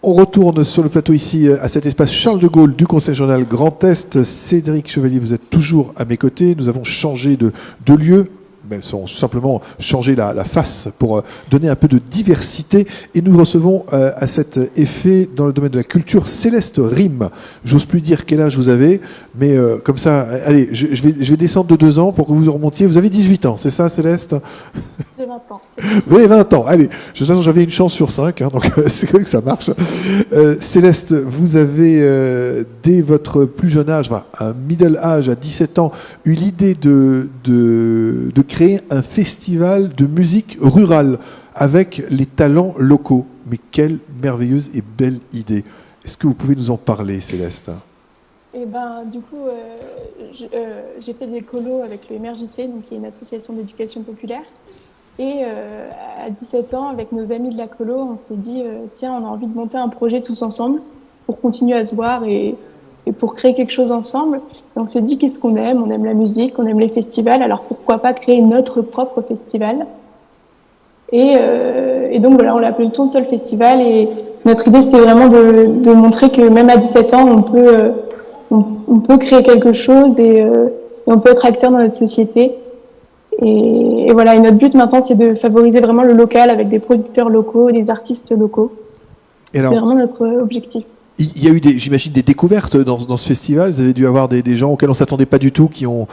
On retourne sur le plateau ici à cet espace Charles de Gaulle du Conseil régional Grand Est. Cédric Chevalier, vous êtes toujours à mes côtés. Nous avons changé de lieu. Elles sont simplement changé la face pour donner un peu de diversité. Et nous recevons à cet effet, dans le domaine de la culture, Céleste Rime. J'ose plus dire quel âge vous avez, mais comme ça, allez, je vais descendre de 2 ans pour que vous remontiez. Vous avez 18 ans, c'est ça, Céleste? J'ai 20 ans. Vous avez 20 ans, allez. De toute façon, j'avais une chance sur 5, hein, donc c'est vrai que ça marche. Céleste, vous avez, dès votre plus jeune âge, un middle âge, à 17 ans, eu l'idée de créer un festival de musique rurale avec les talents locaux. Mais quelle merveilleuse et belle idée. Est-ce que vous pouvez nous en parler, Céleste? Et ben, du coup, j'ai fait des colos avec le MRJC, donc qui est une association d'éducation populaire. Et à 17 ans, avec nos amis de la colo, on s'est dit, tiens, on a envie de monter un projet tous ensemble pour continuer à se voir et pour créer quelque chose ensemble. Et on s'est dit, qu'est-ce qu'on aime? On aime la musique, on aime les festivals, alors pourquoi pas créer notre propre festival? Et donc voilà, on l'a appelé le Tournesol Festival, et notre idée, c'était vraiment de montrer que même à 17 ans, on peut créer quelque chose et on peut être acteur dans notre société. Et voilà, et notre but maintenant, c'est de favoriser vraiment le local avec des producteurs locaux, des artistes locaux. C'est vraiment notre objectif. Il y a eu, j'imagine, des découvertes dans ce festival. Vous avez dû avoir des gens auxquels on ne s'attendait pas du tout, qui ont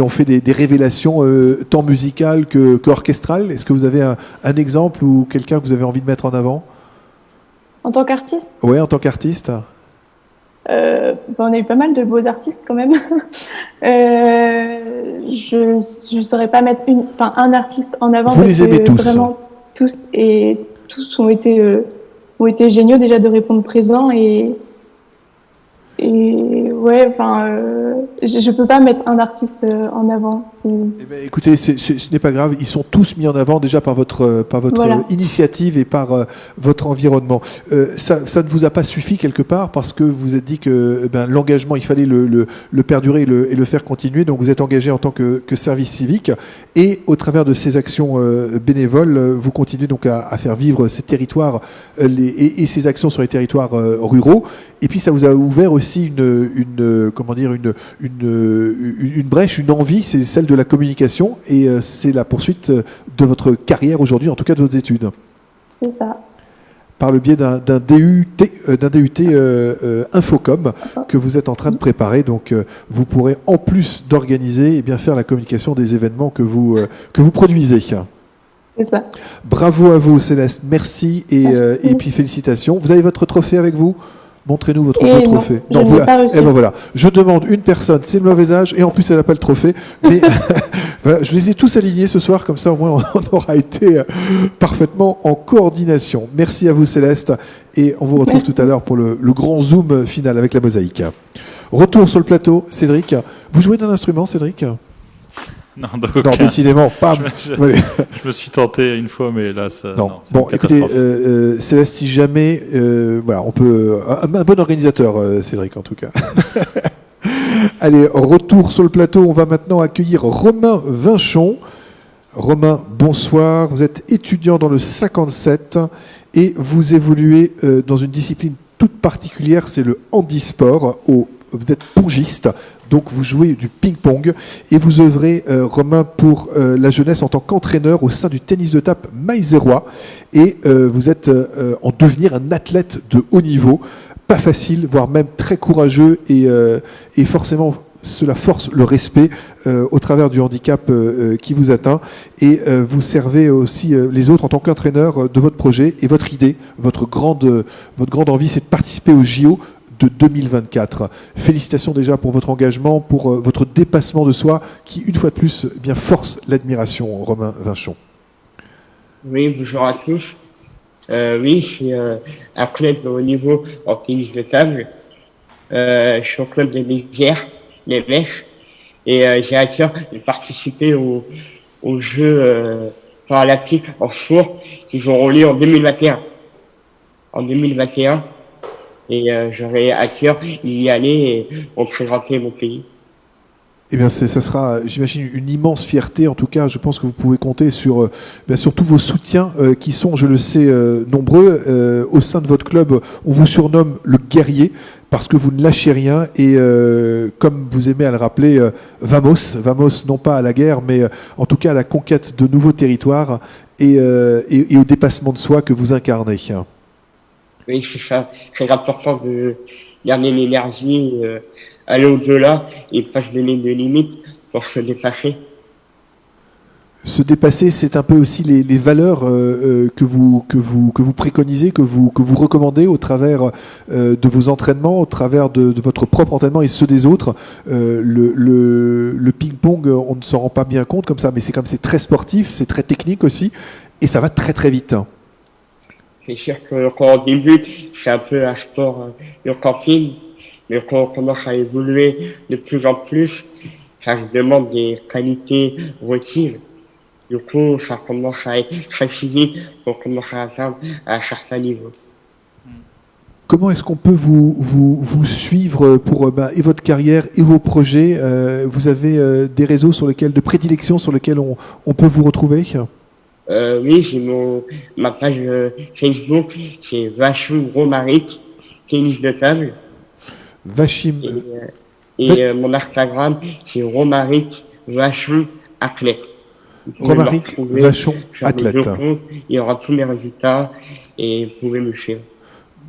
fait des révélations tant musicales qu'orchestrales. Est-ce que vous avez un exemple ou quelqu'un que vous avez envie de mettre en avant? En tant qu'artiste? Oui, en tant qu'artiste. On a eu pas mal de beaux artistes quand même. Je saurais pas mettre un artiste en avant. Vous les aimez tous? Vraiment tous, et tous ont été géniaux déjà de répondre présent, et ouais, je peux pas mettre un artiste en avant. Eh ben, écoutez, ce n'est pas grave, ils sont tous mis en avant déjà par votre voilà, initiative et par votre environnement. Ça ne vous a pas suffi quelque part, parce que vous vous êtes dit que l'engagement, il fallait le perdurer et le faire continuer, donc vous êtes engagé en tant que service civique, et au travers de ces actions bénévoles, vous continuez donc à faire vivre ces territoires et ces actions sur les territoires ruraux. Et puis ça vous a ouvert aussi une brèche, une envie, c'est celle de la communication, et c'est la poursuite de votre carrière aujourd'hui, en tout cas de vos études. C'est ça. par le biais d'un DUT Infocom que vous êtes en train de préparer. Donc, vous pourrez, en plus d'organiser, eh bien, faire la communication des événements que vous produisez. C'est ça. Bravo à vous, Céleste. Merci et puis félicitations. Vous avez votre trophée avec vous ? Montrez-nous votre beau trophée. Non, je n'ai pas reçu. Eh ben voilà. Je demande une personne, c'est le mauvais âge, et en plus elle n'a pas le trophée. Mais voilà, je les ai tous alignés ce soir, comme ça au moins on aura été parfaitement en coordination. Merci à vous Céleste, et on vous retrouve tout à l'heure pour le grand zoom final avec la mosaïque. Retour sur le plateau, Cédric. Vous jouez d'un instrument, Cédric ? Non, décidément, pas. Je me suis tenté une fois, mais là, ça. Non. Non, c'est Bon, une écoutez, catastrophe. Céleste, si jamais, voilà, on peut. Un bon organisateur, Cédric, en tout cas. Allez, retour sur le plateau. On va maintenant accueillir Romain Vinchon. Romain, bonsoir. Vous êtes étudiant dans le 57 et vous évoluez dans une discipline toute particulière, c'est le handisport. Vous êtes pongiste. Donc vous jouez du ping-pong et vous œuvrez, Romain, pour la jeunesse en tant qu'entraîneur au sein du tennis de table Maïzérois. Et vous êtes en devenir un athlète de haut niveau. Pas facile, voire même très courageux et forcément cela force le respect au travers du handicap qui vous atteint. Et vous servez aussi les autres en tant qu'entraîneur de votre projet. Et votre idée, votre grande envie, c'est de participer au JO de 2024. Félicitations déjà pour votre engagement, pour votre dépassement de soi qui, une fois de plus, eh bien, force l'admiration, Romain Vinchon. Oui, bonjour à tous. Oui, je suis athlète de haut niveau en tennis de table. Je suis au club des Mézières, les Mèches, et j'ai à cœur de participer aux Jeux paralympiques en sport qui auront lieu en 2021. En 2021. Et j'aurai à cœur d'y aller et représenter mon pays. Eh bien, ça sera, j'imagine, une immense fierté. En tout cas, je pense que vous pouvez compter sur tous vos soutiens qui sont, je le sais, nombreux. Au sein de votre club, on vous surnomme le guerrier parce que vous ne lâchez rien. Et comme vous aimez à le rappeler, vamos, non pas à la guerre, mais en tout cas à la conquête de nouveaux territoires et au dépassement de soi que vous incarnez. Oui, c'est ça. Très important de garder l'énergie, aller au-delà et pas se donner de limites pour se dépasser. Se dépasser, c'est un peu aussi les valeurs que vous préconisez, que vous recommandez au travers de vos entraînements, au travers de votre propre entraînement et ceux des autres. Le ping-pong, on ne s'en rend pas bien compte comme ça, mais c'est très sportif, c'est très technique aussi, et ça va très très vite. C'est sûr que quand on débute, c'est un peu un sport de camping, mais quand on commence à évoluer de plus en plus, ça se demande des qualités requises. Du coup, ça commence à être très physique, on commence à atteindre à un certain niveau. Comment est-ce qu'on peut vous suivre pour et votre carrière et vos projets Vous avez des réseaux de prédilection sur lesquels on peut vous retrouver? Oui, j'ai ma page Facebook, c'est Vachim Romaric, tennis de table. Vachim. Et mon Instagram, c'est Romaric Vachon Athlète. Romaric Vachon Athlète. Il y aura tous mes résultats et vous pouvez me suivre.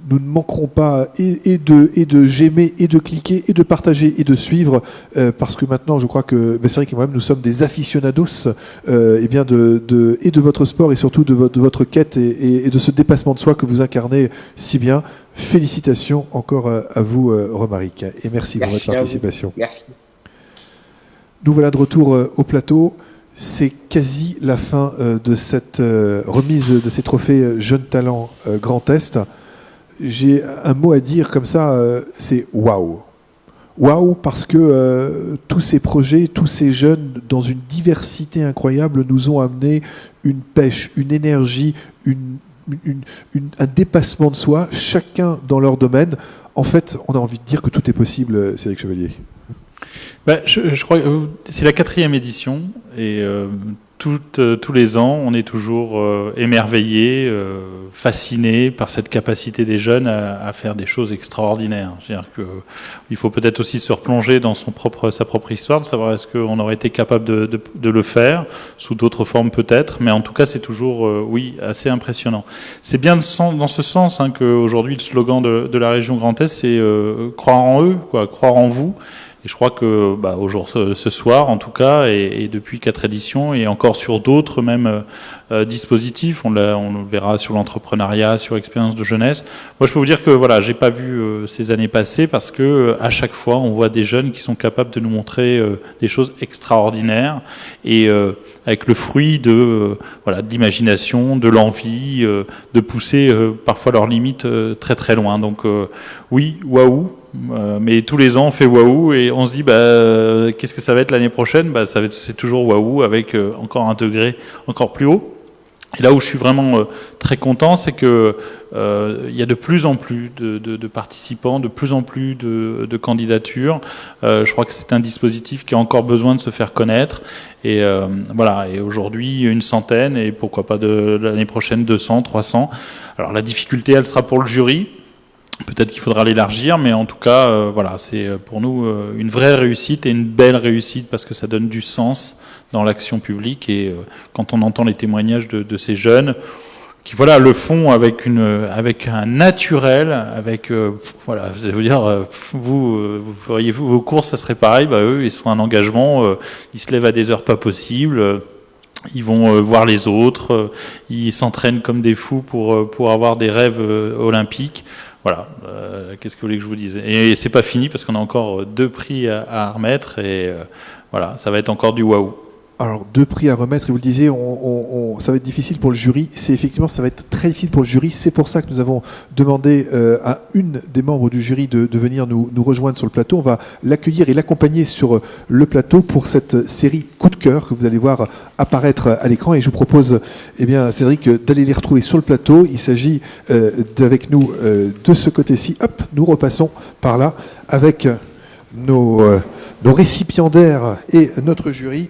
Nous ne manquerons pas et de j'aimer et de cliquer et de partager et de suivre parce que maintenant je crois que c'est vrai que moi-même nous sommes des aficionados bien de votre sport et surtout de votre quête et de ce dépassement de soi que vous incarnez si bien. Félicitations encore à vous Romaric et merci pour votre participation. Merci. Nous voilà de retour au plateau. C'est quasi la fin de cette remise de ces trophées Jeunes Talents Grand Est. J'ai un mot à dire comme ça, c'est waouh. Waouh parce que tous ces projets, tous ces jeunes, dans une diversité incroyable, nous ont amené une pêche, une énergie, un dépassement de soi, chacun dans leur domaine. En fait, on a envie de dire que tout est possible, Cédric Chevalier. Je crois que c'est la 4e édition et tous les ans, on est toujours émerveillé, fasciné par cette capacité des jeunes à faire des choses extraordinaires. C'est-à-dire qu'il faut peut-être aussi se replonger dans sa propre histoire, de savoir est-ce qu'on aurait été capable de le faire, sous d'autres formes peut-être, mais en tout cas c'est toujours, oui, assez impressionnant. C'est bien dans ce sens qu'aujourd'hui le slogan de la région Grand Est, c'est croire en eux, quoi, croire en vous. Et je crois que ce soir, en tout cas, et depuis 4 éditions, et encore sur d'autres même dispositifs, on le verra sur l'entrepreneuriat, sur expérience de jeunesse. Moi, je peux vous dire que voilà, j'ai pas vu ces années passées parce que à chaque fois, on voit des jeunes qui sont capables de nous montrer des choses extraordinaires et avec le fruit de l'imagination, de l'envie, de pousser parfois leurs limites très très loin. Donc oui, waouh. Mais tous les ans on fait waouh et on se dit qu'est-ce que ça va être l'année prochaine, c'est toujours waouh avec encore un degré encore plus haut. Et là où je suis vraiment très content, c'est que il y a de plus en plus de participants, de plus en plus de candidatures. Je crois que c'est un dispositif qui a encore besoin de se faire connaître. Et voilà. Et aujourd'hui, une centaine et pourquoi pas l'année prochaine 200, 300. Alors la difficulté, elle sera pour le jury. Peut-être qu'il faudra l'élargir, mais en tout cas, voilà, c'est pour nous une vraie réussite et une belle réussite parce que ça donne du sens dans l'action publique. Et quand on entend les témoignages de ces jeunes qui, voilà, le font avec un naturel, avec, voilà, je veux dire, vous feriez vos courses, ça serait pareil. Eux, ils sont un engagement, ils se lèvent à des heures pas possibles. Ils vont voir les autres, ils s'entraînent comme des fous pour avoir des rêves olympiques. Voilà, qu'est-ce que vous voulez que je vous dise? Et c'est pas fini parce qu'on a encore 2 prix à remettre et voilà, ça va être encore du waouh. Alors 2 prix à remettre et vous le disiez, ça va être difficile pour le jury. Ça va être très difficile pour le jury. C'est pour ça que nous avons demandé à une des membres du jury de venir nous rejoindre sur le plateau. On va l'accueillir et l'accompagner sur le plateau pour cette série Coup de cœur que vous allez voir apparaître à l'écran. Et je vous propose, Cédric, d'aller les retrouver sur le plateau. Il s'agit d'avec nous de ce côté-ci. Hop, nous repassons par là avec nos récipiendaires et notre jury.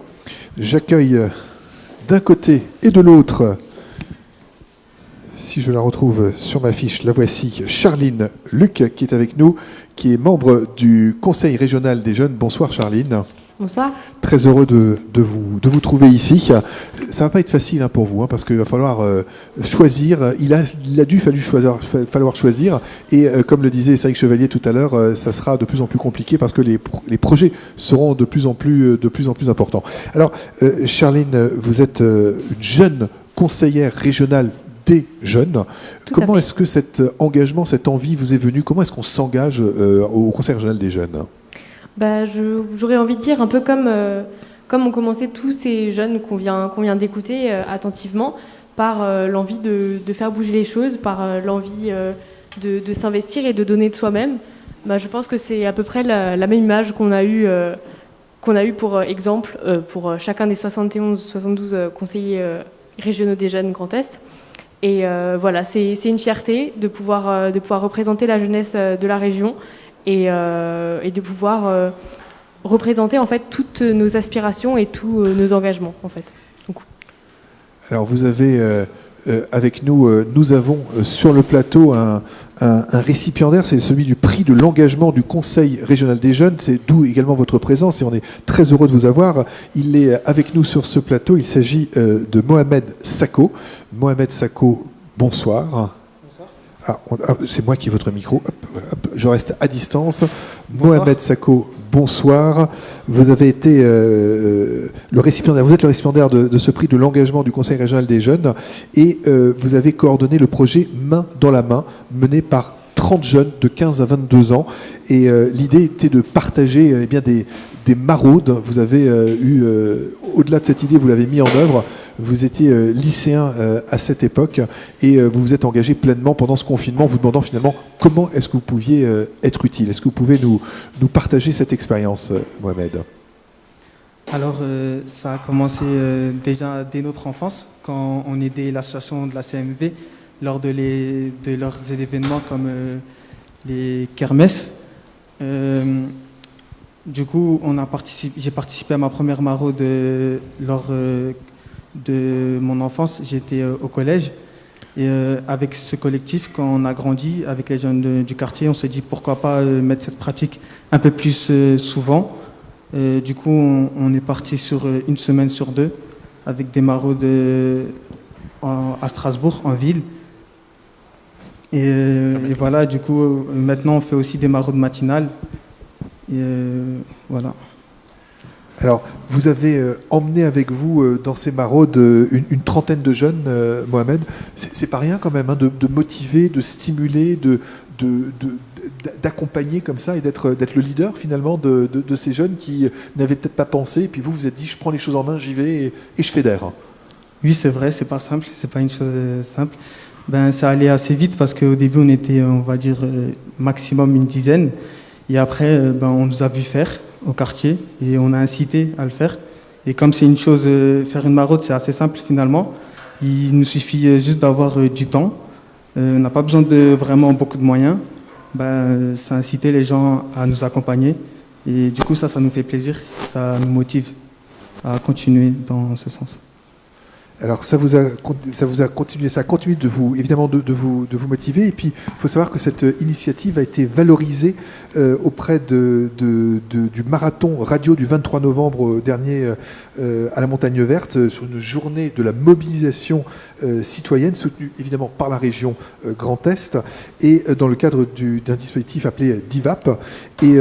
J'accueille d'un côté et de l'autre, si je la retrouve sur ma fiche, la voici, Charline Luc, qui est avec nous, qui est membre du Conseil régional des jeunes. Bonsoir Charline. Bonsoir. Très heureux de vous trouver ici. Ça va pas être facile pour vous, parce qu'il va falloir choisir. Il a falloir choisir. Et comme le disait Cédric Chevalier tout à l'heure, ça sera de plus en plus compliqué parce que les projets seront de plus en plus importants. Alors, Charline, vous êtes une jeune conseillère régionale des jeunes. Comment est-ce que cet engagement, cette envie vous est venue? Comment est-ce qu'on s'engage au Conseil régional des jeunes? J'aurais envie de dire un peu comme ont commencé tous ces jeunes qu'on vient d'écouter attentivement, par l'envie de faire bouger les choses, par l'envie de s'investir et de donner de soi-même. Je pense que c'est à peu près la même image qu'on a eu pour exemple pour chacun des 72 conseillers régionaux des jeunes Grand Est. Et voilà, c'est une fierté de pouvoir représenter la jeunesse de la région. Et de pouvoir représenter en fait toutes nos aspirations et tous nos engagements en fait. Donc. Alors vous avez avec nous, nous avons sur le plateau un récipiendaire, c'est celui du prix de l'engagement du Conseil régional des jeunes. C'est d'où également votre présence et on est très heureux de vous avoir. Il est avec nous sur ce plateau. Il s'agit de Mohamed Sako. Mohamed Sako, bonsoir. C'est moi qui ai votre micro. Je reste à distance. Bonsoir. Mohamed Sako, bonsoir. Vous avez été le récipiendaire. Vous êtes le récipiendaire de ce prix de l'engagement du Conseil régional des jeunes et vous avez coordonné le projet Main dans la main, mené par 30 jeunes de 15 à 22 ans. Et l'idée était de partager des maraudes. Vous avez eu, au-delà de cette idée, vous l'avez mis en œuvre. Vous étiez lycéen à cette époque et vous vous êtes engagé pleinement pendant ce confinement, vous demandant finalement comment est-ce que vous pouviez être utile. Est-ce que vous pouvez nous partager cette expérience, Mohamed? Alors, ça a commencé déjà dès notre enfance, quand on aidait l'association de la CMV lors de leurs événements comme les kermesses. Du coup, j'ai participé à ma première maraude lors de mon enfance, j'étais au collège. Et avec ce collectif, quand on a grandi avec les jeunes du quartier, on s'est dit pourquoi pas mettre cette pratique un peu plus souvent. Du coup, on est parti sur une semaine sur 2 avec des maraudes à Strasbourg, en ville. Et voilà, du coup, maintenant on fait aussi des maraudes matinales. Et voilà. Alors, vous avez emmené avec vous dans ces maraudes une trentaine de jeunes, Mohamed. C'est pas rien quand même, hein, de motiver, de stimuler, d'accompagner comme ça et d'être le leader finalement de ces jeunes qui n'avaient peut-être pas pensé. Et puis vous êtes dit, je prends les choses en main, j'y vais et je fédère. Oui, c'est vrai, c'est pas simple, c'est pas une chose simple. Ben, ça allait assez vite parce qu'au début, on était, on va dire, maximum une dizaine. Et après, on nous a vu faire au quartier et on a incité à le faire. Et comme c'est une chose, faire une maraude, c'est assez simple finalement. Il nous suffit juste d'avoir du temps. On n'a pas besoin de vraiment beaucoup de moyens. Ça inciter les gens à nous accompagner. Et du coup, ça nous fait plaisir. Ça nous motive à continuer dans ce sens. Alors ça a continué de vous évidemment de vous motiver, et puis il faut savoir que cette initiative a été valorisée auprès du marathon radio du 23 novembre dernier à la Montagne Verte, sur une journée de la mobilisation citoyenne soutenue évidemment par la région Grand Est et dans le cadre d'un dispositif appelé DIVAP. Et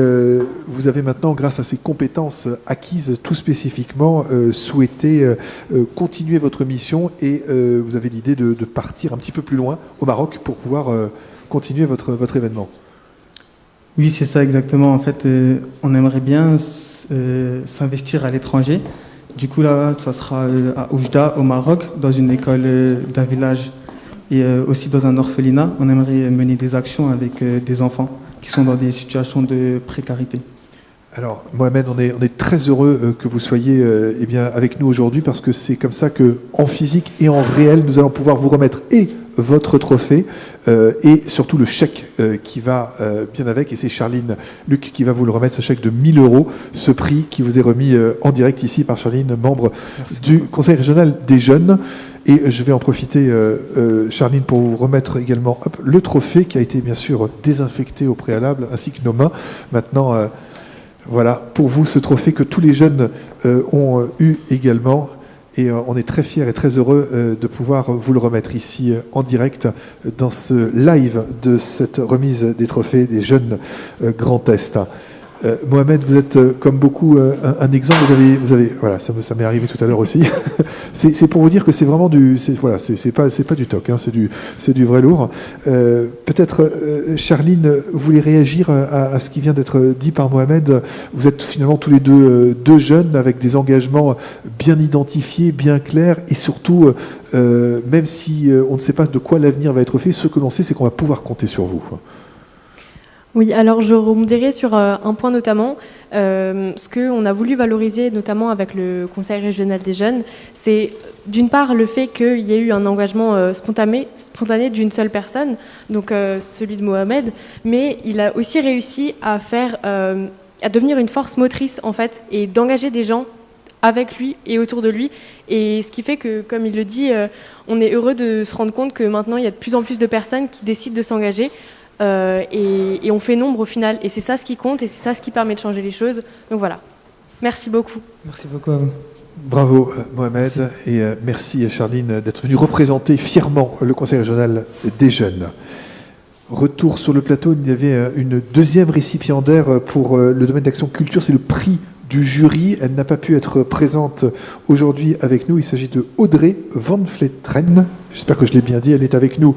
vous avez maintenant, grâce à ces compétences acquises tout spécifiquement, souhaité continuer votre mission, et vous avez l'idée de partir un petit peu plus loin au Maroc pour pouvoir continuer votre événement. Oui, c'est ça exactement. En fait, on aimerait bien s'investir à l'étranger. Du coup, là, ça sera à Oujda, au Maroc, dans une école d'un village et aussi dans un orphelinat. On aimerait mener des actions avec des enfants qui sont dans des situations de précarité. Alors, Mohamed, on est très heureux que vous soyez avec nous aujourd'hui, parce que c'est comme ça que, en physique et en réel, nous allons pouvoir vous remettre et votre trophée et surtout le chèque qui va bien avec. Et c'est Charline Luc qui va vous le remettre, ce chèque de 1 000 €, ce prix qui vous est remis en direct ici par Charline, membre du Conseil régional des jeunes. Et je vais en profiter, Charline, pour vous remettre également le trophée qui a été bien sûr désinfecté au préalable, ainsi que nos mains. Maintenant, voilà, pour vous, ce trophée que tous les jeunes ont eu également. Et on est très fiers et très heureux de pouvoir vous le remettre ici en direct dans ce live de cette remise des trophées des jeunes Grand Est. Mohamed, vous êtes comme beaucoup un exemple. Vous avez, voilà, ça m'est arrivé tout à l'heure aussi. c'est pour vous dire que c'est vraiment c'est pas du toc, hein, c'est du vrai lourd. Peut-être, Charline, vous voulez réagir à ce qui vient d'être dit par Mohamed. Vous êtes finalement tous les deux jeunes avec des engagements bien identifiés, bien clairs, et surtout, même si on ne sait pas de quoi l'avenir va être fait, ce que l'on sait, c'est qu'on va pouvoir compter sur vous. Oui, alors je rebondirai sur un point notamment. Ce qu'on a voulu valoriser, notamment avec le Conseil régional des jeunes, c'est d'une part le fait qu'il y ait eu un engagement spontané d'une seule personne, donc celui de Mohamed, mais il a aussi réussi à devenir une force motrice en fait, et d'engager des gens avec lui et autour de lui. Et ce qui fait que, comme il le dit, on est heureux de se rendre compte que maintenant il y a de plus en plus de personnes qui décident de s'engager. Et on fait nombre au final, et c'est ça ce qui compte, et c'est ça ce qui permet de changer les choses. Donc voilà, merci beaucoup. Merci beaucoup à vous. Bravo Mohamed, merci. Et merci Charline d'être venue représenter fièrement le Conseil régional des jeunes. Retour sur le plateau, il y avait une deuxième récipiendaire pour le domaine d'action culture, c'est le prix du jury. Elle n'a pas pu être présente aujourd'hui avec nous. Il s'agit de Audrey Van Vleteren. J'espère que je l'ai bien dit. Elle est avec nous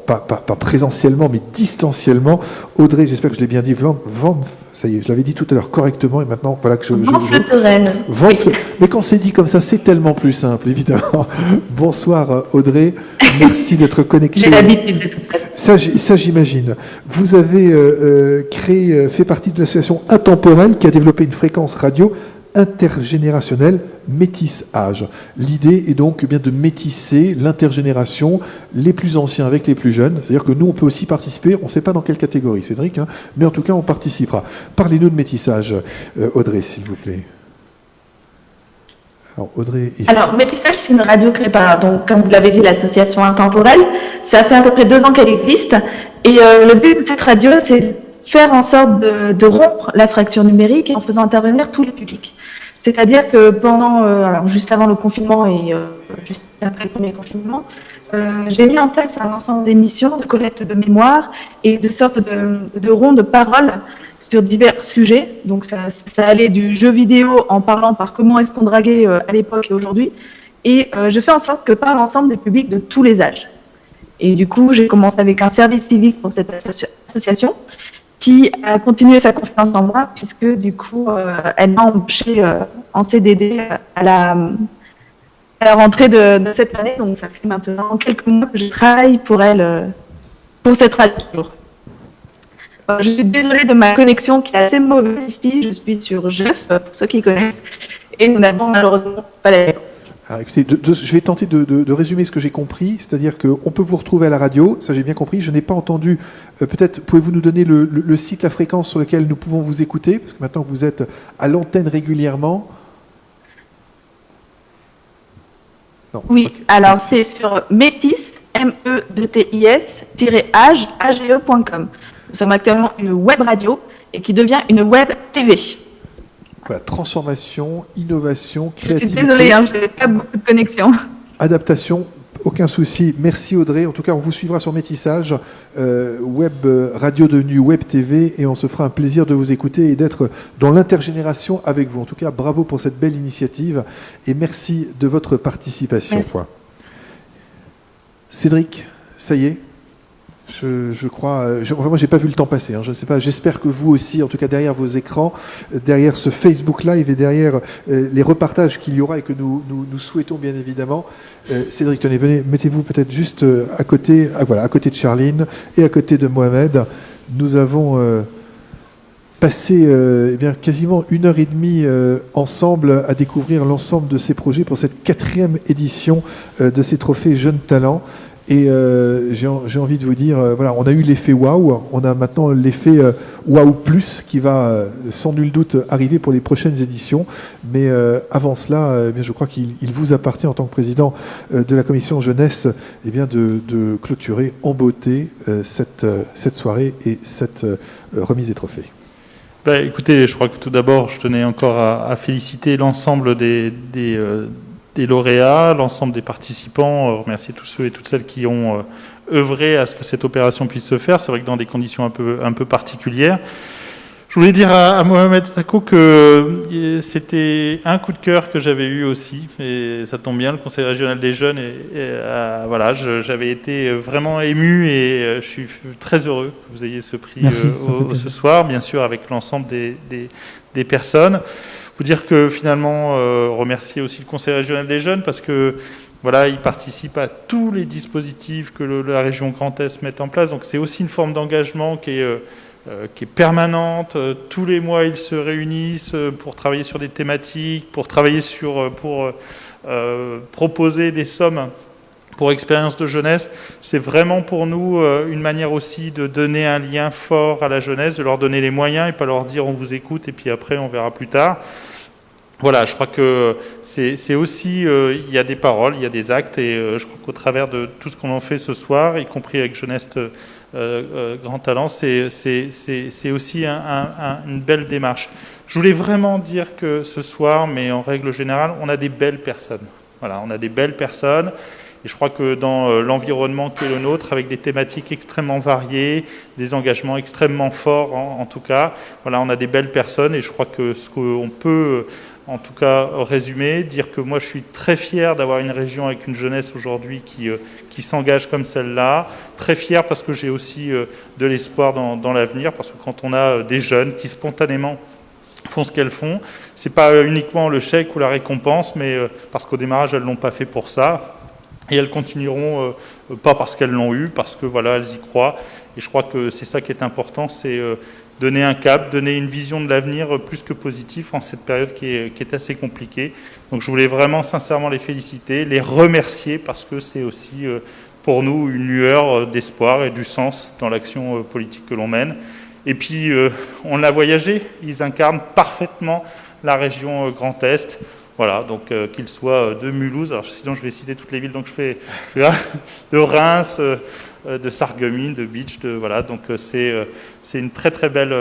pas présentiellement, mais distanciellement. Audrey, j'espère que je l'ai bien dit, ça y est, je l'avais dit tout à l'heure correctement, et maintenant, voilà que mais quand c'est dit comme ça, c'est tellement plus simple, évidemment. Bonsoir Audrey, merci d'être connectée. J'ai l'habitude de tout ça. Ça, j'imagine. Vous avez fait partie d'une association intemporelle qui a développé une fréquence radio intergénérationnelle métissage. L'idée est donc bien de métisser l'intergénération, les plus anciens avec les plus jeunes. C'est-à-dire que nous, on peut aussi participer, on ne sait pas dans quelle catégorie, Cédric, hein, mais en tout cas, on participera. Parlez-nous de métissage, Audrey, s'il vous plaît. Alors, Audrey. Alors, Métissage, c'est une radio créée par, donc, comme vous l'avez dit, l'association Intemporelle. Ça fait à peu près 2 ans qu'elle existe. Et le but de cette radio, c'est de faire en sorte de rompre la fracture numérique en faisant intervenir tous les publics. C'est-à-dire que alors juste avant le confinement et juste après le premier confinement, j'ai mis en place un ensemble d'émissions de collecte de mémoire et de sortes de ronds de parole sur divers sujets. Donc ça allait du jeu vidéo en parlant par comment est-ce qu'on draguait à l'époque et aujourd'hui. Et je fais en sorte que parle ensemble des publics de tous les âges. Et du coup, j'ai commencé avec un service civique pour cette association qui a continué sa confiance en moi puisque du coup, elle m'a embauché en CDD à la rentrée de cette année. Donc ça fait maintenant quelques mois que je travaille pour elle, pour cette radio. Je suis désolée de ma connexion qui est assez mauvaise ici. Je suis sur Jeff, pour ceux qui connaissent, et nous n'avons malheureusement pas la. Alors, écoutez, je vais tenter de résumer ce que j'ai compris, c'est-à-dire qu'on peut vous retrouver à la radio, ça j'ai bien compris, je n'ai pas entendu, peut-être pouvez-vous nous donner le site, la fréquence sur laquelle nous pouvons vous écouter, parce que maintenant que vous êtes à l'antenne régulièrement. Non, oui, okay. Alors c'est sur Métis, MEDTIS-age.com. Nous sommes actuellement une web radio et qui devient une web TV. Voilà, transformation, innovation, créativité. Je suis désolée, je n'ai pas beaucoup de connexion. Adaptation, aucun souci. Merci Audrey. En tout cas, on vous suivra sur Métissage, web radio devenue web TV, et on se fera un plaisir de vous écouter et d'être dans l'intergénération avec vous. En tout cas, bravo pour cette belle initiative et merci de votre participation. Cédric, ça y est. Je crois, moi j'ai pas vu le temps passer, je ne sais pas, j'espère que vous aussi, en tout cas derrière vos écrans, derrière ce Facebook Live et derrière les repartages qu'il y aura et que nous souhaitons bien évidemment. Cédric, tenez, venez, mettez-vous peut-être juste à côté de Charline et à côté de Mohamed. Nous avons passé quasiment 1h30 ensemble à découvrir l'ensemble de ces projets pour cette 4e édition de ces trophées Jeunes Talents. Et j'ai envie de vous dire, voilà, on a eu l'effet waouh, on a maintenant l'effet waouh plus qui va sans nul doute arriver pour les prochaines éditions. Mais avant cela, je crois qu'il vous appartient en tant que président de la commission jeunesse de clôturer en beauté cette soirée et cette remise des trophées. Écoutez, je crois que tout d'abord, je tenais encore à féliciter l'ensemble des lauréats, l'ensemble des participants, remercier tous ceux et toutes celles qui ont œuvré à ce que cette opération puisse se faire. C'est vrai que dans des conditions un peu particulières. Je voulais dire à Mohamed Sako que c'était un coup de cœur que j'avais eu aussi, et ça tombe bien, le Conseil régional des jeunes, voilà, j'avais été vraiment ému et je suis très heureux que vous ayez ce prix ce soir, bien sûr avec l'ensemble des personnes. Vous dire que finalement, remercier aussi le Conseil régional des jeunes parce que voilà, il participe à tous les dispositifs que la région Grand Est met en place. Donc c'est aussi une forme d'engagement qui est permanente. Tous les mois, ils se réunissent pour travailler sur des thématiques, pour travailler pour proposer des sommes pour expérience de jeunesse. C'est vraiment pour nous une manière aussi de donner un lien fort à la jeunesse, de leur donner les moyens et pas leur dire on vous écoute et puis après on verra plus tard. Voilà, je crois que c'est aussi, il y a des paroles, il y a des actes et je crois qu'au travers de tout ce qu'on en fait ce soir, y compris avec Jeunesse Grand Talent, c'est aussi une belle démarche. Je voulais vraiment dire que ce soir, mais en règle générale, on a des belles personnes. Voilà, on a des belles personnes. Et je crois que dans l'environnement qui est le nôtre, avec des thématiques extrêmement variées, des engagements extrêmement forts en tout cas, voilà, on a des belles personnes et je crois que ce qu'on peut en tout cas résumer, dire que moi je suis très fier d'avoir une région avec une jeunesse aujourd'hui qui s'engage comme celle-là, très fier parce que j'ai aussi de l'espoir dans l'avenir, parce que quand on a des jeunes qui spontanément font ce qu'elles font, c'est pas uniquement le chèque ou la récompense, mais parce qu'au démarrage elles l'ont pas fait pour ça. Et elles continueront, pas parce qu'elles l'ont eu, parce que voilà, elles y croient. Et je crois que c'est ça qui est important, c'est donner un cap, donner une vision de l'avenir plus que positif en cette période qui est assez compliquée. Donc je voulais vraiment sincèrement les féliciter, les remercier, parce que c'est aussi pour nous une lueur d'espoir et du sens dans l'action politique que l'on mène. Et puis on l'a voyagé, ils incarnent parfaitement la région Grand Est. Voilà, donc qu'ils soient de Mulhouse, alors sinon je vais citer toutes les villes, donc je fais de Reims, de Sarreguemines, de Bitche, voilà, donc c'est une très belle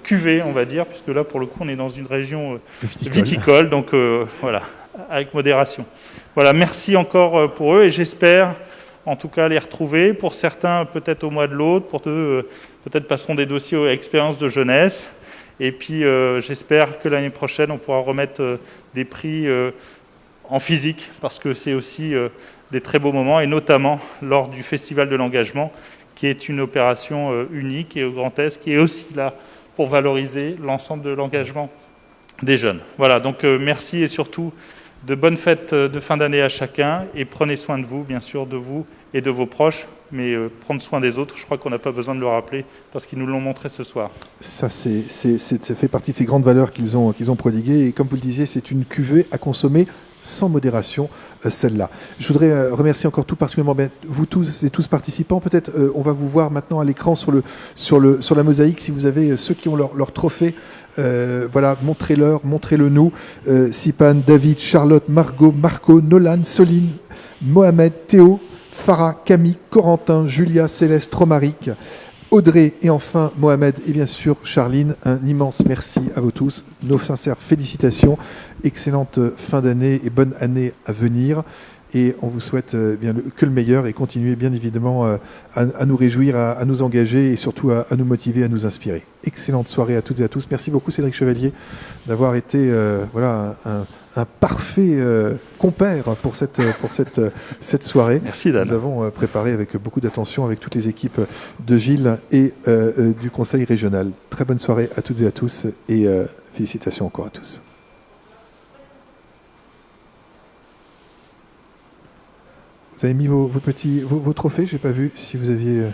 cuvée, on va dire, puisque là pour le coup on est dans une région viticole, donc voilà, avec modération. Voilà, merci encore pour eux et j'espère en tout cas les retrouver. Pour certains peut-être au mois de l'autre, pour eux peut-être passeront des dossiers à expérience de jeunesse. Et puis j'espère que l'année prochaine, on pourra remettre des prix en physique, parce que c'est aussi des très beaux moments, et notamment lors du Festival de l'engagement, qui est une opération unique et au Grand Est, qui est aussi là pour valoriser l'ensemble de l'engagement des jeunes. Voilà, donc merci et surtout de bonnes fêtes de fin d'année à chacun, et prenez soin de vous, bien sûr, de vous et de vos proches. Mais prendre soin des autres, je crois qu'on n'a pas besoin de le rappeler parce qu'ils nous l'ont montré ce soir. Ça fait partie de ces grandes valeurs qu'ils ont prodiguées. Et comme vous le disiez, c'est une cuvée à consommer sans modération, celle-là. Je voudrais remercier encore tout particulièrement vous tous et tous participants. Peut-être on va vous voir maintenant à l'écran sur la mosaïque. Si vous avez ceux qui ont leur trophée, voilà, montrez-le nous. Sipan, David, Charlotte, Margot, Marco, Nolan, Soline, Mohamed, Théo, Farah, Camille, Corentin, Julia, Céleste, Romaric, Audrey et enfin Mohamed et bien sûr Charline. Un immense merci à vous tous. Nos sincères félicitations. Excellente fin d'année et bonne année à venir. Et on vous souhaite que le meilleur et continuez bien évidemment à nous réjouir, à nous engager et surtout à nous motiver, à nous inspirer. Excellente soirée à toutes et à tous. Merci beaucoup Cédric Chevalier d'avoir été un parfait compère pour cette soirée. Merci Dan. Nous avons préparé avec beaucoup d'attention avec toutes les équipes de Gilles et du Conseil régional. Très bonne soirée à toutes et à tous et félicitations encore à tous. Vous avez mis vos trophées, j'ai pas vu si vous aviez...